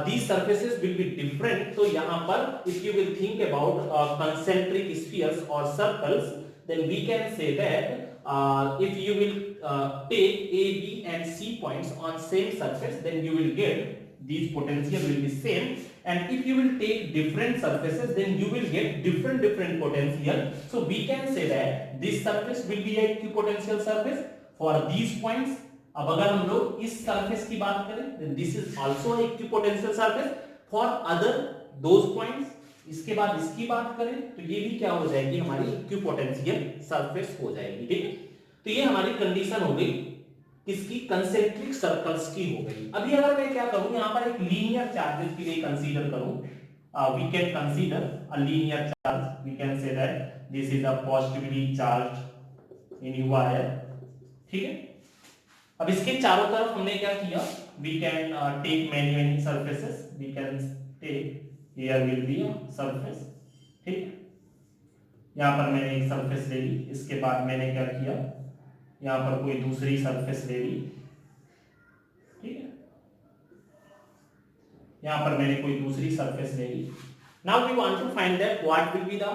these surfaces will be different। तो यहां पर if you will think about concentric spheres or circles, then we can say that if you will take a, b and c points on same surface, then you will get these potential will be same, and if you will take different surfaces, then you will get different potential। So we can say that this surface will be a equipotential surface for these points। अब अगर हम लोग इस surface की बात करें, then this is also a equipotential surface for other those points। इसके बाद इसकी बात करें तो ये भी क्या हो जाएगी, हमारी इक्विपोटेंशियल सरफेस हो जाएगी। ठीक है, तो ये हमारी कंडीशन हो गई किसकी, कंसेंट्रिक सर्कल्स की हो गई। अभी अगर मैं क्या करूं, यहां पर एक लीनियर चार्जेस के लिए कंसीडर करूं, we can consider a linear charge. We can say that this is a positively charged in wire. ठीक है, अब इसके चारों तरफ हमने क्या किया, we can take many surfaces. We can take, here will be a surface. ठीक है, यहाँ पर मैंने एक सरफेस ले ली, इसके बाद मैंने क्या किया, यहाँ पर कोई दूसरी सरफेस ले ली, ठीक है, यहाँ पर मैंने कोई दूसरी सरफेस ले ली. Now we want to find that what will be the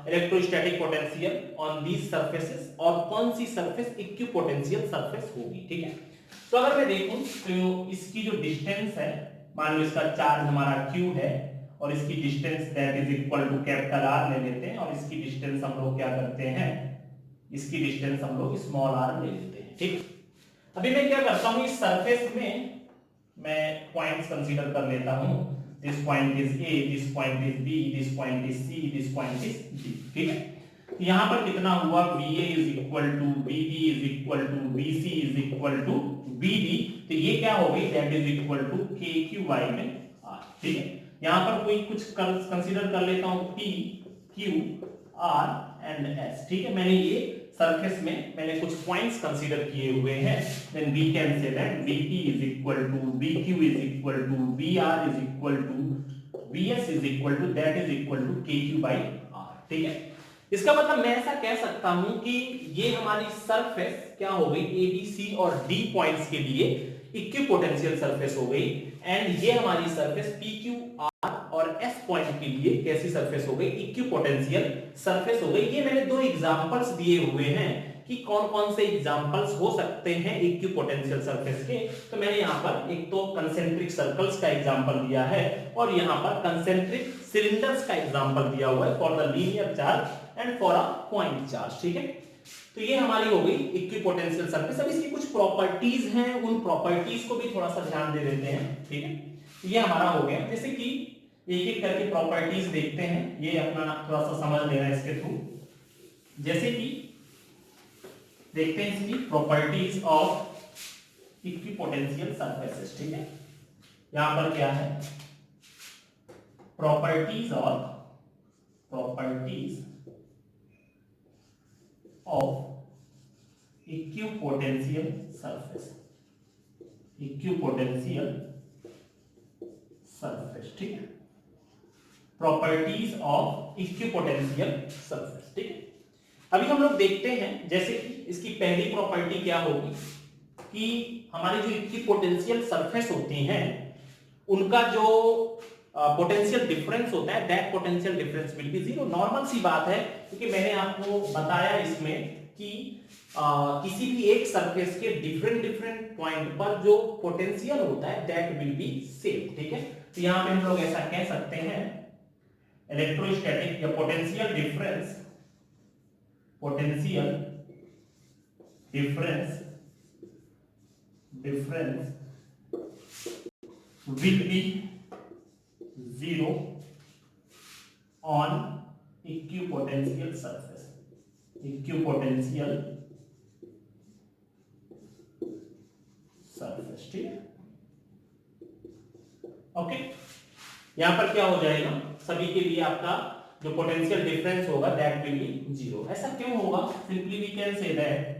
electrostatic potential on these surfaces, और कौन सी सरफेस इक्विपोटेंशियल सरफेस होगी. ठीक है, तो अगर मैं देखूं तो इसकी जो डिस्टेंस है, मान लो इसका चार्ज हमारा Q है और इसकी distance that is equal to capital R ले लेते हैं, और इसकी डिस्टेंस हम लोग क्या करते हैं, इसकी डिस्टेंस हम लोग स्मॉल r ले लेते हैं. ठीक, अभी मैं क्या करता हूं, इस सरफेस में मैं पॉइंट्स कंसीडर कर लेता हूं. This point is A, this point is B, this point is C, this point is D. ठीक है, यहां पर कितना हुआ, VA is equal to BB is equal to BC is equal to BD. तो ये क्या हो गई, that is equal to KQY में R. ठीक है, यहां पर कोई कुछ कंसीडर कर लेता हूं, P, Q, R and S. ठीक है, मैंने ये सरफेस में मैंने कुछ पॉइंट्स कंसीडर किए हुए हैं. Then we can say that VP is equal to VQ is equal to VR is equal to VS is equal to that is equal to KQ by R. ठीक है, इसका मतलब मैं ऐसा कह सकता हूं कि ये हमारी सरफेस क्या हो गई, ABC और D पॉइंट्स के लिए इक्विपोटेंशियल सरफेस हो गई, एंड ये हमारी सरफेस PQR और S पॉइंट के लिए कैसी सरफेस हो गई, इक्विपोटेंशियल सरफेस हो गई. ये मैंने दो एग्जांपल्स दिए हुए हैं कि कौन कौन से एग्जांपल्स हो सकते हैं इक्विपोटेंशियल सरफेस के. तो मैंने यहां पर एक तो कंसेंट्रिक सर्कल्स का एग्जांपल दिया है और यहां पर कंसेंट्रिक सिलेंडर्स का एग्जांपल दिया हुआ है for the linear charge and for a point charge. ठीक है, तो ये हमारी हो गई इक्विपोटेंशियल सरफेस. अब इसकी कुछ प्रॉपर्टीज हैं, उन प्रॉपर्टीज को भी थोड़ा सा ध्यान दे देते हैं. ठीक है, ये हमारा हो गया. जैसे कि एक एक करके प्रॉपर्टीज देखते हैं, ये अपना थोड़ा सा समझ लेना इसके थ्रू. जैसे कि देखते हैं इसकी प्रॉपर्टीज ऑफ इक्विपोटेंशियल सरफेसेस. ठीक है, यहां पर क्या है, properties of equipotential surface, equipotential surface. ठीक है, प्रॉपर्टीज ऑफ इक्विपोटेंशियल सरफेस. ठीक है, अभी हम लोग देखते हैं, जैसे कि इसकी पहली प्रॉपर्टी क्या होगी कि हमारी जो इक्विपोटेंशियल सरफेस होती हैं उनका जो पोटेंशियल डिफरेंस होता है, that potential difference will be zero. Normal सी बात है, क्योंकि मैंने आपको बताया इसमें कि किसी भी एक सरफेस के डिफरेंट पॉइंट पर जो पोटेंशियल होता है दैट विल बी सेम. ठीक है, तो यहां पे हम लोग ऐसा कह सकते हैं, इलेक्ट्रोस्टैटिक या potential difference will be zero on equipotential surface. ठीक है, ओके. यहां पर क्या हो जाएगा, सभी के लिए आपका जो पोटेंशियल डिफरेंस होगा दैट विल बी जीरो. ऐसा क्यों होगा, simply we can say that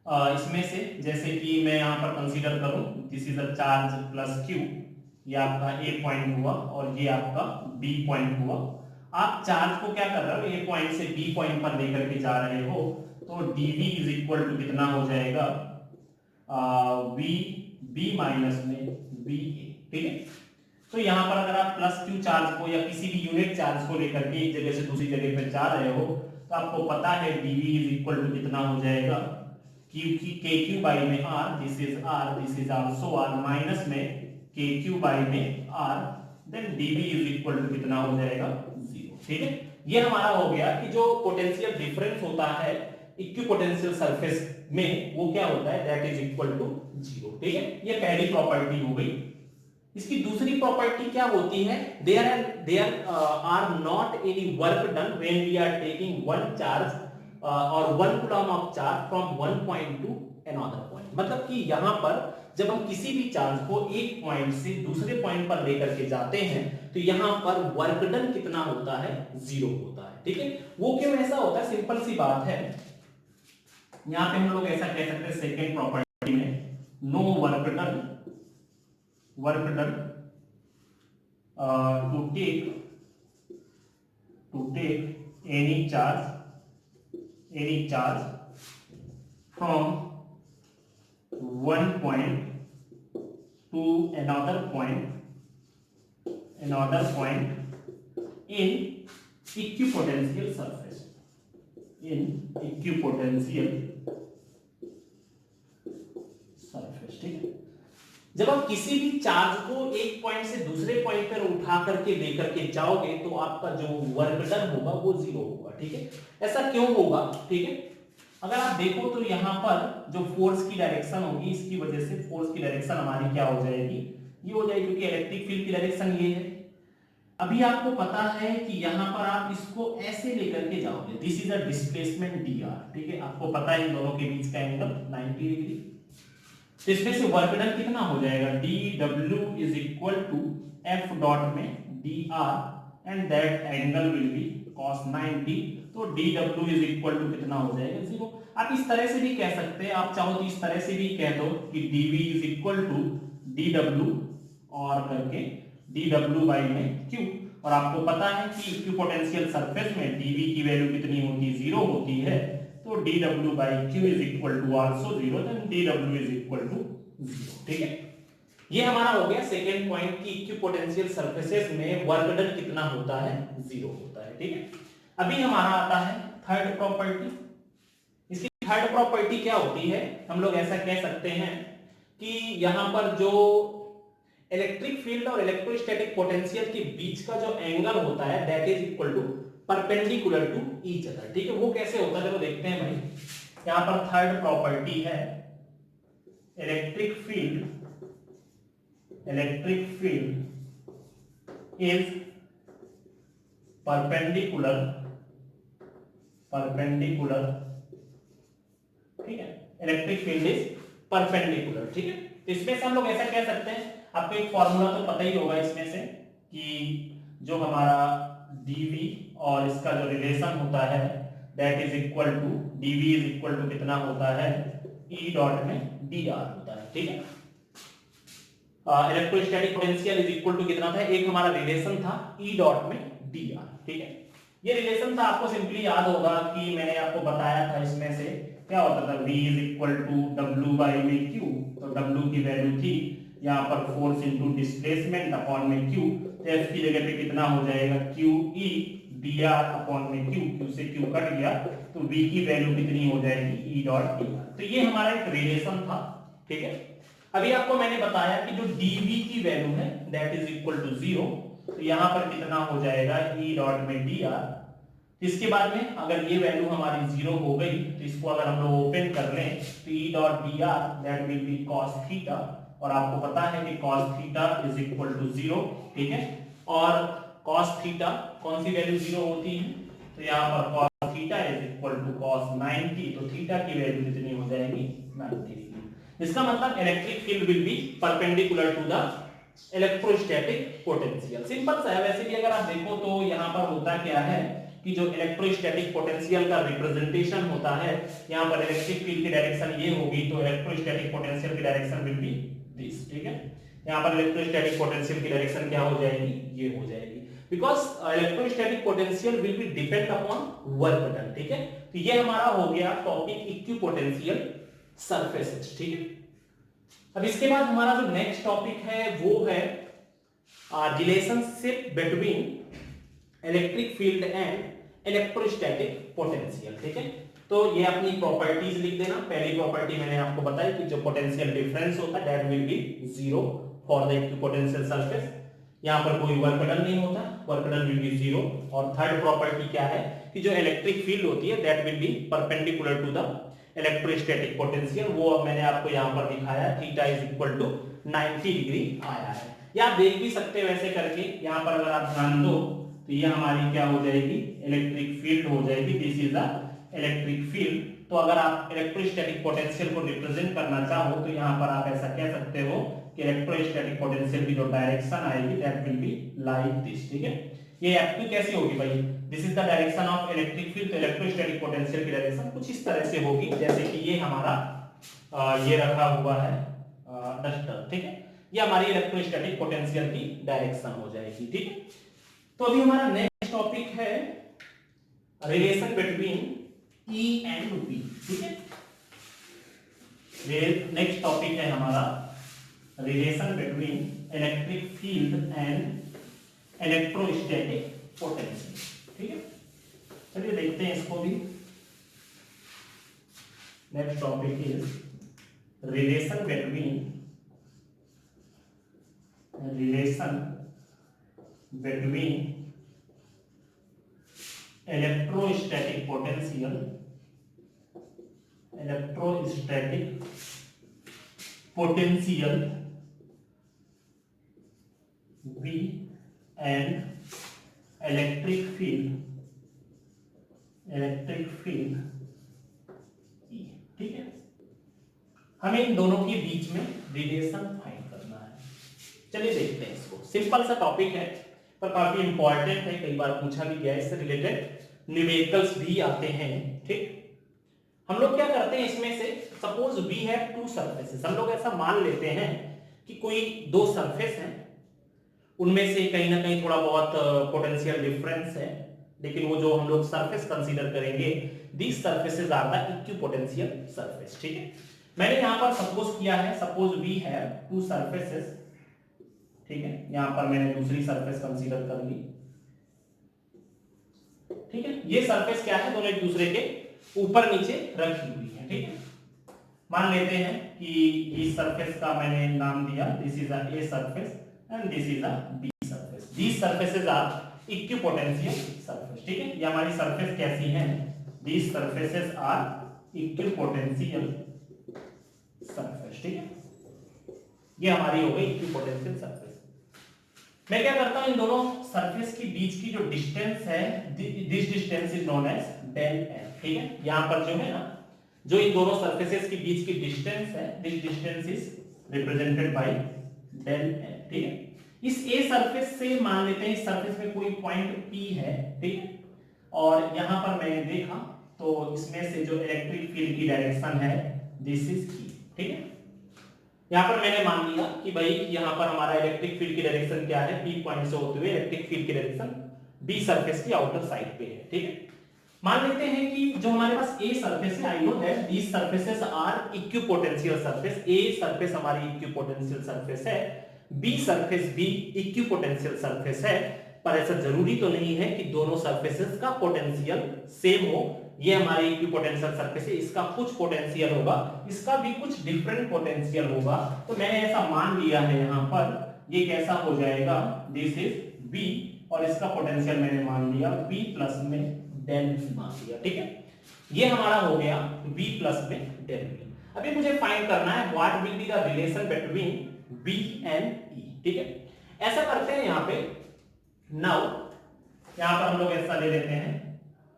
इसमें से, जैसे कि मैं यहां पर कंसीडर करूं, this is a charge plus Q, ये आपका A पॉइंट हुआ और ये आपका B पॉइंट हुआ. आप चार्ज को क्या कर रहे हो, A पॉइंट से B पॉइंट पर लेकर के जा रहे हो, तो dV इज इक्वल टू कितना हो जाएगा, VB माइनस में VA. ठीक है, तो यहां पर अगर आप प्लस Q चार्ज को या किसी भी यूनिट चार्ज को लेकर के एक जगह से दूसरी जगह पर जा रहे हो, तो आपको पता है dV इज इक्वल टू कितना हो जाएगा, KQ बाई में R, this is also R, minus में KQ बाई में R, then dV is equal to कितना हो जाएगा, जीरो. ठीक है, ये हमारा हो गया कि जो पोटेंशियल डिफरेंस होता है इक्विपोटेंशियल सरफेस में वो क्या होता है, that is equal to zero. ठीक है, ये पहली प्रॉपर्टी हो गई. इसकी दूसरी प्रॉपर्टी क्या होती है, there are not any work done when we are taking one charge or 1 coulomb of charge from one point to another point। मतलब कि यहां पर जब हम किसी भी चार्ज को एक पॉइंट से दूसरे पॉइंट पर लेकर के जाते हैं तो यहां पर वर्क डन कितना होता है, 0 होता है। ठीक है, वो क्यों ऐसा होता है, सिंपल सी बात है। यहां पे हम लोग ऐसा कह सकते हैं सेकेंड प्रॉपर्टी में, no work done to take any charge from one point to another point in equipotential surface, ठीक है। जब आप किसी भी चार्ज को एक पॉइंट से दूसरे पॉइंट पर उठा करके लेकर के जाओगे तो आपका जो वर्क डन होगा वो 0 होगा। ठीक है, ऐसा क्यों होगा, ठीक है। अगर आप देखो तो यहां पर जो फोर्स की डायरेक्शन होगी, इसकी वजह से फोर्स की डायरेक्शन हमारी क्या हो जाएगी, ये हो जाएगी, क्योंकि इलेक्ट्रिक फील्ड की डायरेक्शन ये है। अभी आपको पता है कि यहां पर आप इसको ऐसे लेकर के जाओगे, this is a displacement dr। ठीक है, आपको पता है इन दोनों के बीच का एंगल 90 डिग्री। तो इसमें से वर्क डन कितना हो जाएगा, dw is equal to f dot में dr and that angle will be cos 90। तो dw इज इक्वल टू कितना हो जाएगा, 0। आप इस तरह से भी कह सकते हैं, आप चाहो तो इस तरह से भी कह दो कि dv is equal to dw और करके dw बाई में q। और आपको पता है कि इक्विपोटेंशियल सरफेस में dv की वैल्यू कितनी होती है, 0 होती है। तो dw by q is equal to also 0, देन dw इज इक्वल टू 0। ठीक है, ये हमारा हो गया सेकेंड पॉइंट की इक्विपोटेंशियल सरफेसेस में वर्क डन कितना होता है, 0 होता है। ठीक है, अभी हमारा आता है थर्ड प्रॉपर्टी। इसकी थर्ड प्रॉपर्टी क्या होती है, हम लोग ऐसा कह सकते हैं कि यहां पर जो इलेक्ट्रिक फील्ड और इलेक्ट्रोस्टैटिक पोटेंशियल के बीच का जो एंगल होता है that is equal to perpendicular to each other. ठीक है, वो कैसे होता है चलो देखते हैं भाई। यहां पर थर्ड प्रॉपर्टी है इलेक्ट्रिक फील्ड इज परपेंडिकुलर, ठीक है, इलेक्ट्रिक फील्ड इज परपेंडिकुलर। ठीक है, इसमें से हम लोग ऐसा कह सकते हैं, आपको एक फॉर्मूला तो पता ही होगा इसमें से कि जो हमारा dv और इसका जो रिलेशन होता है that is equal to dv is equal to कितना होता है, e डॉट में dr होता है। ठीक है, electrostatic potential is equal to कितना था, एक हमारा रिलेशन था e डॉट में dr। ठीक है, ये रिलेशन था, आपको सिंपली याद होगा कि मैंने आपको बताया था इसमें से क्या होता था, v is equal to w by में q। तो w की वैल्यू थी यहाँ पर फोर्स इनटू डिस्प्लेसमेंट अपॉन में q। तो f की जगह पे कितना हो जाएगा, qe dr अपॉन में q से q कट गया तो v की वैल्यू कितनी हो जाएगी, e डॉट dr। तो ये हमारा एक रिलेशन था। ठीक है, अभी आपको मैंने बताया कि जो dv की वैल्यू है दैट इज इक्वल टू 0। तो यहाँ पर कितना हो जाएगा, e डॉट में dr। इसके बाद में अगर ये वैल्यू हमारी 0 हो गई तो इसको अगर हम लोग ओपन कर लें तो e dot dr that will be cos theta. और आपको पता है कि cos theta is equal to 0। ठीक है, और cos थीटा कौन सी वैल्यू 0 होती है, तो यहाँ पर cos theta is equal to cos 90। तो थीटा की वैल्यू कितनी हो जाएगी, 90 डिग्री। इसका मतलब electric field will be perpendicular to the electrostatic potential. Simple सा है, वैसे भी अगर आप देखो तो यहाँ पर होता क्या है कि जो इलेक्ट्रोस्टैटिक पोटेंशियल का रिप्रेजेंटेशन होता है, यहाँ पर इलेक्ट्रिक फील्ड की डायरेक्शन ये होगी तो इलेक्ट्रोस्टैटिक पोटेंशियल की डायरेक्शन विल बी दिस। ठीक है, यहाँ पर इलेक्ट्रोस्टैटिक पोटेंशियल की डायरेक्शन क्या हो जाएगी, ये हो जाएगी, because electrostatic potential will be depend upon work done. ठीक है, तो ये हमारा हो गया टॉपिक इक्विपोटेंशियल सरफेसेस। ठीक है, अब इसके बाद हमारा जो नेक्स्ट टॉपिक है वो है relationship between electric field and electrostatic potential. ठीक है, तो ये अपनी प्रॉपर्टीज लिख देना। पहली प्रॉपर्टी मैंने आपको बताई कि जो पोटेंशियल डिफरेंस होता है that will B 0 for the equipotential surface. यहाँ पर कोई वर्क डन नहीं होता, वर्क डन विल बी 0। और थर्ड प्रॉपर्टी क्या है कि जो इलेक्ट्रिक फील्ड होती है that will be perpendicular to the electrostatic potential. वो मैंने आपको यहाँ पर दिखाया, theta is equal to 90 degree आया है। या आप देख भी सकते हैं वैसे करके, यहाँ पर अगर आप ध्यान दो तो ये हमारी क्या हो जाएगी, इलेक्ट्रिक फील्ड हो जाएगी। This is the electric field. तो अगर आप इलेक्ट्रोस्टैटिक पोटेंशियल को रिप्रेजेंट करना चाहो तो यहाँ पर आप ऐसा कह सकते हो कि इलेक्ट्रोस्टैटिक पोटेंशियल की जो डायरेक्शन आएगी that will be like this, ठीक है। ये F2 कैसी होगी भाई, this is the direction of electric field, तो इलेक्ट्रोस्टैटिक पोटेंशियल की डायरेक्शन कुछ इस तरह से होगी जैसे कि ये हमारा ये रखा हुआ है डस्टर, ठीक है। ये हमारी इलेक्ट्रोस्टैटिक पोटेंशियल की डायरेक्शन हो जाएगी, ठीक है। तो अभी हमारा नेक्स्ट टॉपिक है relation between E and V, ठीक है। नेक्स्ट टॉपिक है हमारा relation between electric field and electrostatic potential, ठीक है। चलिए देखते हैं इसको भी। Next topic is relation between electrostatic potential V and electric field E, ठीक है। हमें इन दोनों के बीच में रिलेशन फाइंड करना है। चलिए देखते हैं इसको। सिंपल सा टॉपिक है पर काफी इंपॉर्टेंट है, कई बार पूछा भी गया है, इससे रिलेटेड न्यूमेरिकल्स भी आते हैं, ठीक। हम लोग क्या करते हैं इसमें से, suppose we have two surfaces, हम लोग ऐसा मान लेते हैं कि कोई दो सरफेस हैं, उनमें से कहीं ना कहीं थोड़ा बहुत पोटेंशियल डिफरेंस है, लेकिन वो जो हम लोग सरफेस कंसीडर करेंगे these surfaces are the equipotential surface, ठीक है। मैंने यहां पर सपोज किया है, suppose we have two surfaces, ठीक है। यहां पर मैंने दूसरी सरफेस कंसीडर कर ली, ठीक है। ये सरफेस क्या है, दोनों एक दूसरे के ऊपर नीचे रखी हुई है, ठीक है। मान लेते हैं कि इस सरफेस का मैंने नाम दिया this is a A surface and this is a B surface, these surfaces are equipotential surface, ठीक है। ये हमारी सरफेस कैसी है, these surfaces are equipotential surface, ठीक है। ये हमारी हो गई इक्विपोटेंशियल सरफेस। मैं क्या करता हूं, इन दोनों सरफेस के बीच की जो डिस्टेंस है this distance is known as del L, ठीक है। यहां पर जो है ना, जो इन दोनों सरफेसेस के बीच की डिस्टेंस है this distance is represented by del L, ठीक है। इस ए सरफेस से मान लेते हैं इस सरफेस में कोई पॉइंट P है, ठीक। और यहां पर मैंने देखा तो इसमें से जो इलेक्ट्रिक फील्ड की डायरेक्शन है दिस इज E, ठीक है। यहां पर मैंने मान लिया कि भाई यहां पर हमारा इलेक्ट्रिक फील्ड की डायरेक्शन क्या है, P पॉइंट से होते हुए इलेक्ट्रिक फील्ड की डायरेक्शन B सरफेस की आउटर साइड पे है, ठीक है। मान लेते हैं कि जो हमारे पास A सरफेस है, I know that these surfaces are equipotential surface, A surface हमारी इक्विपोटेंशियल सरफेस है, B सरफेस भी इक्विपोटेंशियल सरफेस है, पर ऐसा जरूरी तो नहीं है कि दोनों सरफेसेस का पोटेंशियल सेम हो। ये हमारी इक्विपोटेंशियल सरफेस है, इसका कुछ पोटेंशियल होगा, इसका भी कुछ डिफरेंट पोटेंशियल होगा, तो मैंने ऐसा मान लिया है यहाँ पर, ये कैसा हो जाएगा, दिस इज B और इसका पोटेंशियल मैंने मान लिया B प्लस में डेल V मान लिया, ठीक है। ये हमारा हो गया V प्लस में डेल V। अभी मुझे फाइंड करना है what will be the relation between B and E, ठीक है। ऐसा करते हैं यहाँ पे, नाउ यहाँ पर हम लोग ऐसा ले लेते हैं,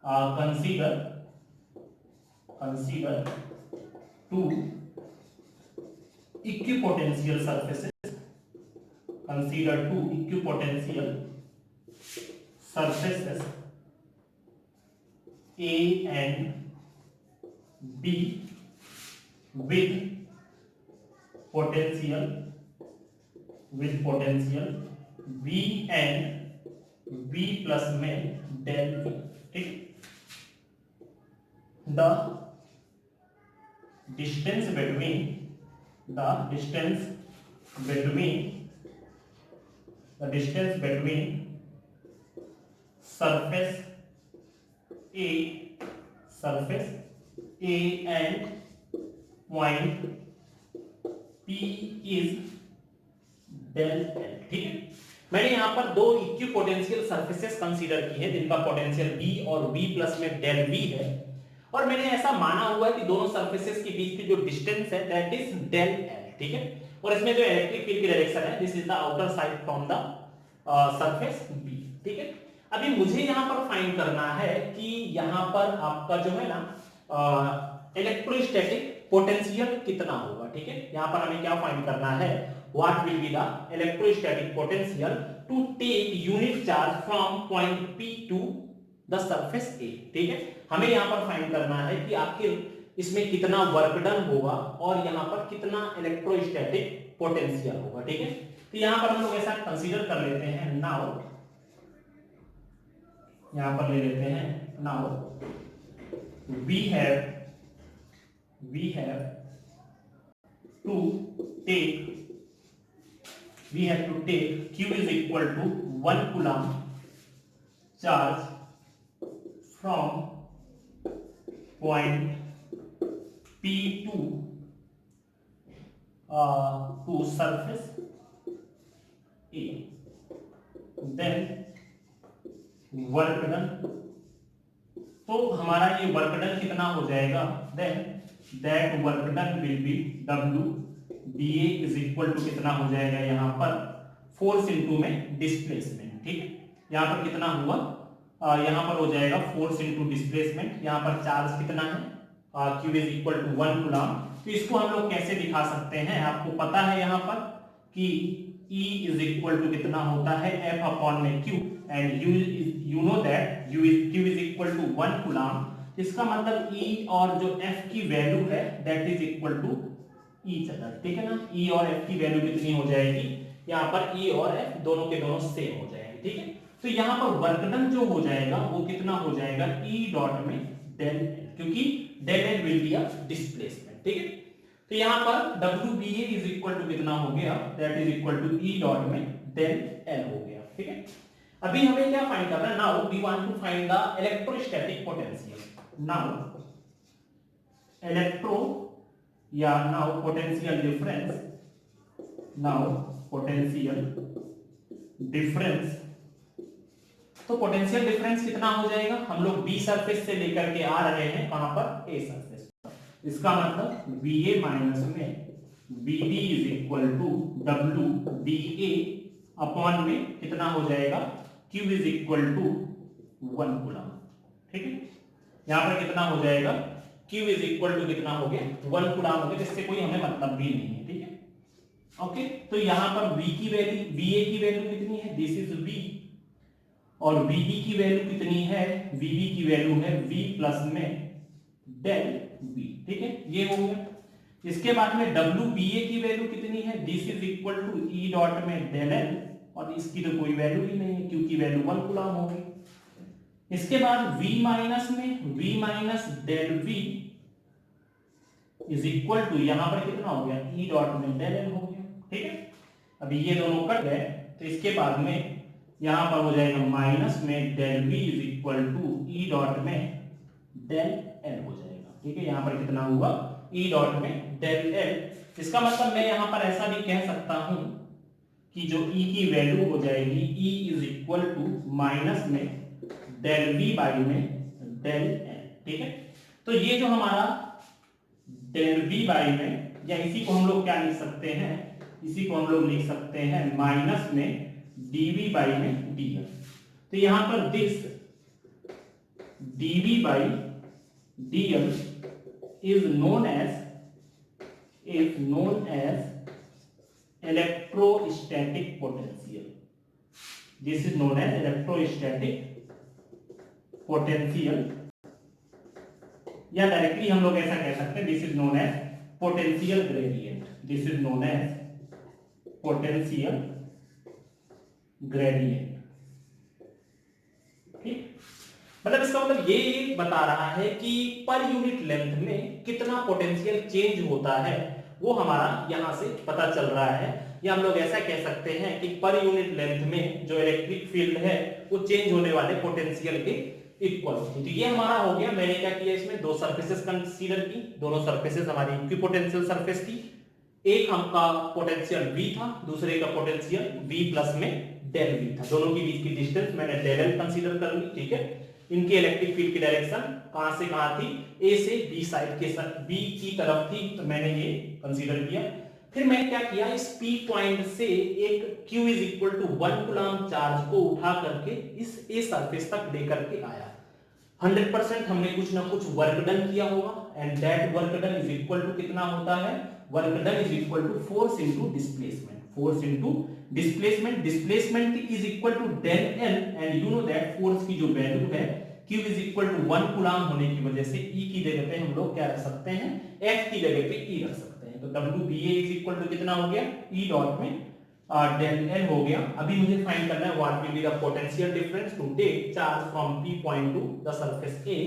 consider two equipotential surfaces, consider two equipotential surfaces A and B with potential V and V plus में del V, ठीक। The distance between surface A and point P is del L, ठीक है। मैंने यहाँ पर दो इक्विपोटेंशियल सरफेसेस कंसीडर की है जिनका पोटेंशियल B और V प्लस में डेल V है, और मैंने ऐसा माना हुआ है कि दोनों सरफेसेस के बीच की जो डिस्टेंस है दैट इज डेल L, ठीक है। और इसमें जो इलेक्ट्रिक फील्ड की डायरेक्शन है this is the outer side from the surface B, ठीक है। अभी मुझे यहाँ पर फाइंड करना है कि यहाँ पर आपका जो है ना इलेक्ट्रोस्टैटिक पोटेंशियल कितना होगा। ठीक है, यहां पर हमें क्या फाइंड करना है, what will be the electrostatic potential to take unit charge from point P to the surface A। ठीक है, हमें यहां पर फाइंड करना है कि आखिर इसमें कितना वर्क डन होगा और यहां पर कितना इलेक्ट्रोस्टैटिक पोटेंशियल होगा। ठीक है, तो यहां पर हम लोग ऐसा कंसीडर कर लेते हैं, नाउ यहां पर ले लेते हैं, now we have to take Q is equal to 1 coulomb charge from point P to surface A, then work done। तो हमारा ये वर्क डन कितना हो जाएगा, then that work done will be W dA is equal to कितना हो जाएगा यहाँ पर फोर्स इनटू में डिस्प्लेसमेंट। ठीक है, यहाँ पर कितना हुआ, यहाँ पर हो जाएगा फोर्स इनटू डिस्प्लेसमेंट। यहाँ पर चार्ज कितना है, Q is equal to 1 coulomb. तो इसको हम लोग कैसे दिखा सकते हैं, आपको पता है यहाँ पर कि E इज इक्वल टू कितना होता है F अपॉन में Q, and you know that Q is equal to 1 coulomb. इसका मतलब E और जो F की वैल्यू है that is equal to each other. ठीक है ना, E और F की वैल्यू कितनी हो जाएगी, यहाँ पर E और F दोनों के दोनों सेम हो जाएंगे। ठीक है, तो यहाँ पर वर्क डन जो हो जाएगा वो कितना हो जाएगा, E डॉट में डेल L, क्योंकि del L will be a displacement. ठीक है, तो यहाँ पर WBA इज इक्वल टू कितना हो गया, that is equal to E dot में डेल L हो गया। ठीक है, अभी हमें क्या फाइंड करना है, now we want to find the electrostatic potential. Now electro या now potential difference, now potential difference. तो पोटेंशियल डिफरेंस कितना हो जाएगा, हम लोग B सरफेस से लेकर के आ रहे हैं कहां पर, A सरफेस। इसका मतलब BA माइनस में BB is equal to WBA upon में कितना हो जाएगा, Q is equal to 1 coulomb. ठीक है, यहां पर कितना हो जाएगा, Q इज इक्वल टू कितना हो गया, 1 कूलम हो गया, जिससे कोई हमें मतलब भी नहीं है। ठीक है, ओके, तो यहां पर V की वैल्यू, VA की वैल्यू कितनी है, दिस इज V, और VB की वैल्यू कितनी है, VB की वैल्यू है V प्लस में डेल V। ठीक है, ये हो गया। इसके बाद में WBA की वैल्यू कितनी है, this is equal to E dot में डेल L, और इसकी तो कोई वैल्यू ही नहीं है क्योंकि वैल्यू 1 कूलम होगी। इसके बाद V माइनस में V minus del V is equal to यहां पर कितना हो गया, E डॉट में डेल L हो गया। ठीक है, अभी ये दोनों कट गए, तो इसके बाद में यहां पर हो जाएगा माइनस में del V is equal to E dot में डेल L हो जाएगा। ठीक है, यहां पर कितना हुआ, E डॉट में डेल L। इसका मतलब मैं यहां पर ऐसा भी कह सकता हूं कि जो E की वैल्यू हो जाएगी, E is equal to minus में डेल V बाई में डेल L। ठीक है, तो ये जो हमारा डेल V बाई में, या इसी को हम लोग क्या लिख सकते हैं, इसी को हम लोग लिख सकते हैं माइनस में dV बाई में dl। तो यहां पर this dV by dl is known as electrostatic potential। this is known as electrostatic potential, या डायरेक्टली हम लोग ऐसा कह सकते हैं, this is known as potential gradient. This is known as potential gradient. ठीक, मतलब इसका मतलब ये बता रहा है कि पर यूनिट लेंथ में कितना पोटेंशियल चेंज होता है, वो हमारा यहां से पता चल रहा है। या हम लोग ऐसा कह सकते हैं कि पर यूनिट लेंथ में जो इलेक्ट्रिक फील्ड है वो चेंज होने वाले पोटेंशियल के इक्वल। तो ये हमारा हो गया, मैंने क्या किया, इसमें दो सरफेसेस कंसीडर की, दोनों सरफेसेस हमारी इक्विपोटेंशियल सरफेस थी। एक हमका पोटेंशियल V था, दूसरे का पोटेंशियल V प्लस में डेल V था। दोनों के बीच की डिस्टेंस मैंने डेल L कंसीडर कर ली। ठीक है, इनके इलेक्ट्रिक फील्ड की डायरेक्शन कहां से कहां थी, A से B साइड के B की तरफ थी, तो मैंने ये कंसीडर किया। फिर मैं क्या किया, इस P पॉइंट से एक Q is equal to 1 coulomb charge को उठा करके इस A सरफेस तक लेकर के आया। 100% हमने कुछ ना कुछ वर्क डन किया होगा and that work done is equal to कितना होता है, work done is equal to force into displacement, force into displacement, displacement is equal to del L and you know that force की जो value है Q is equal to 1 coulomb होने की वजह से E की जगह पे हम लोग क्या रख सकते हैं, F की जगह पे E रख सकते हैं। तो WBA इज इक्वल टू कितना हो गया, E डॉट में डेल एल हो गया। अभी मुझे फाइंड करना है what will be the potential difference to take charge from P point to the surface A।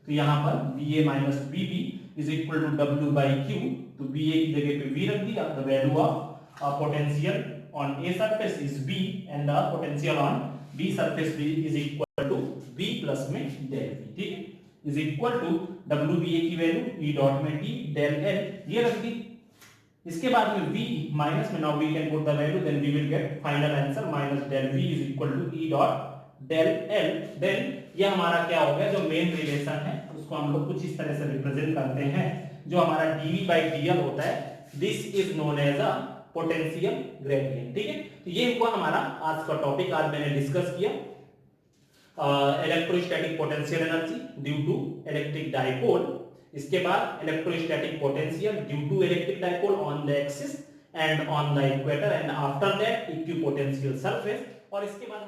तो यहां पर BA minus BB is equal to W by Q। तो BA की जगह पे V रख दिया, the value of potential on A surface is B and the potential on B surface is equal to V plus में del V, ठीक है, is equal to WBA की वैल्यू E डॉट में D डेल L ये रख दी। इसके बाद में V माइनस में, now we can put the value, then we will get final answer minus del V is equal to E dot del L। देन ये हमारा क्या हो गया, जो मेन रिलेशन है उसको हम लोग कुछ इस तरह से रिप्रेजेंट करते हैं, जो हमारा dV बाई dl होता है, this is known as a potential gradient, ठीक है। तो ये हुआ हमारा आज का टॉपिक। आज मैंने डिस्कस किया electrostatic potential energy due to electric dipole, इसके बाद electrostatic potential due to electric dipole on the axis and on the equator and after that equipotential surface, और इसके बाद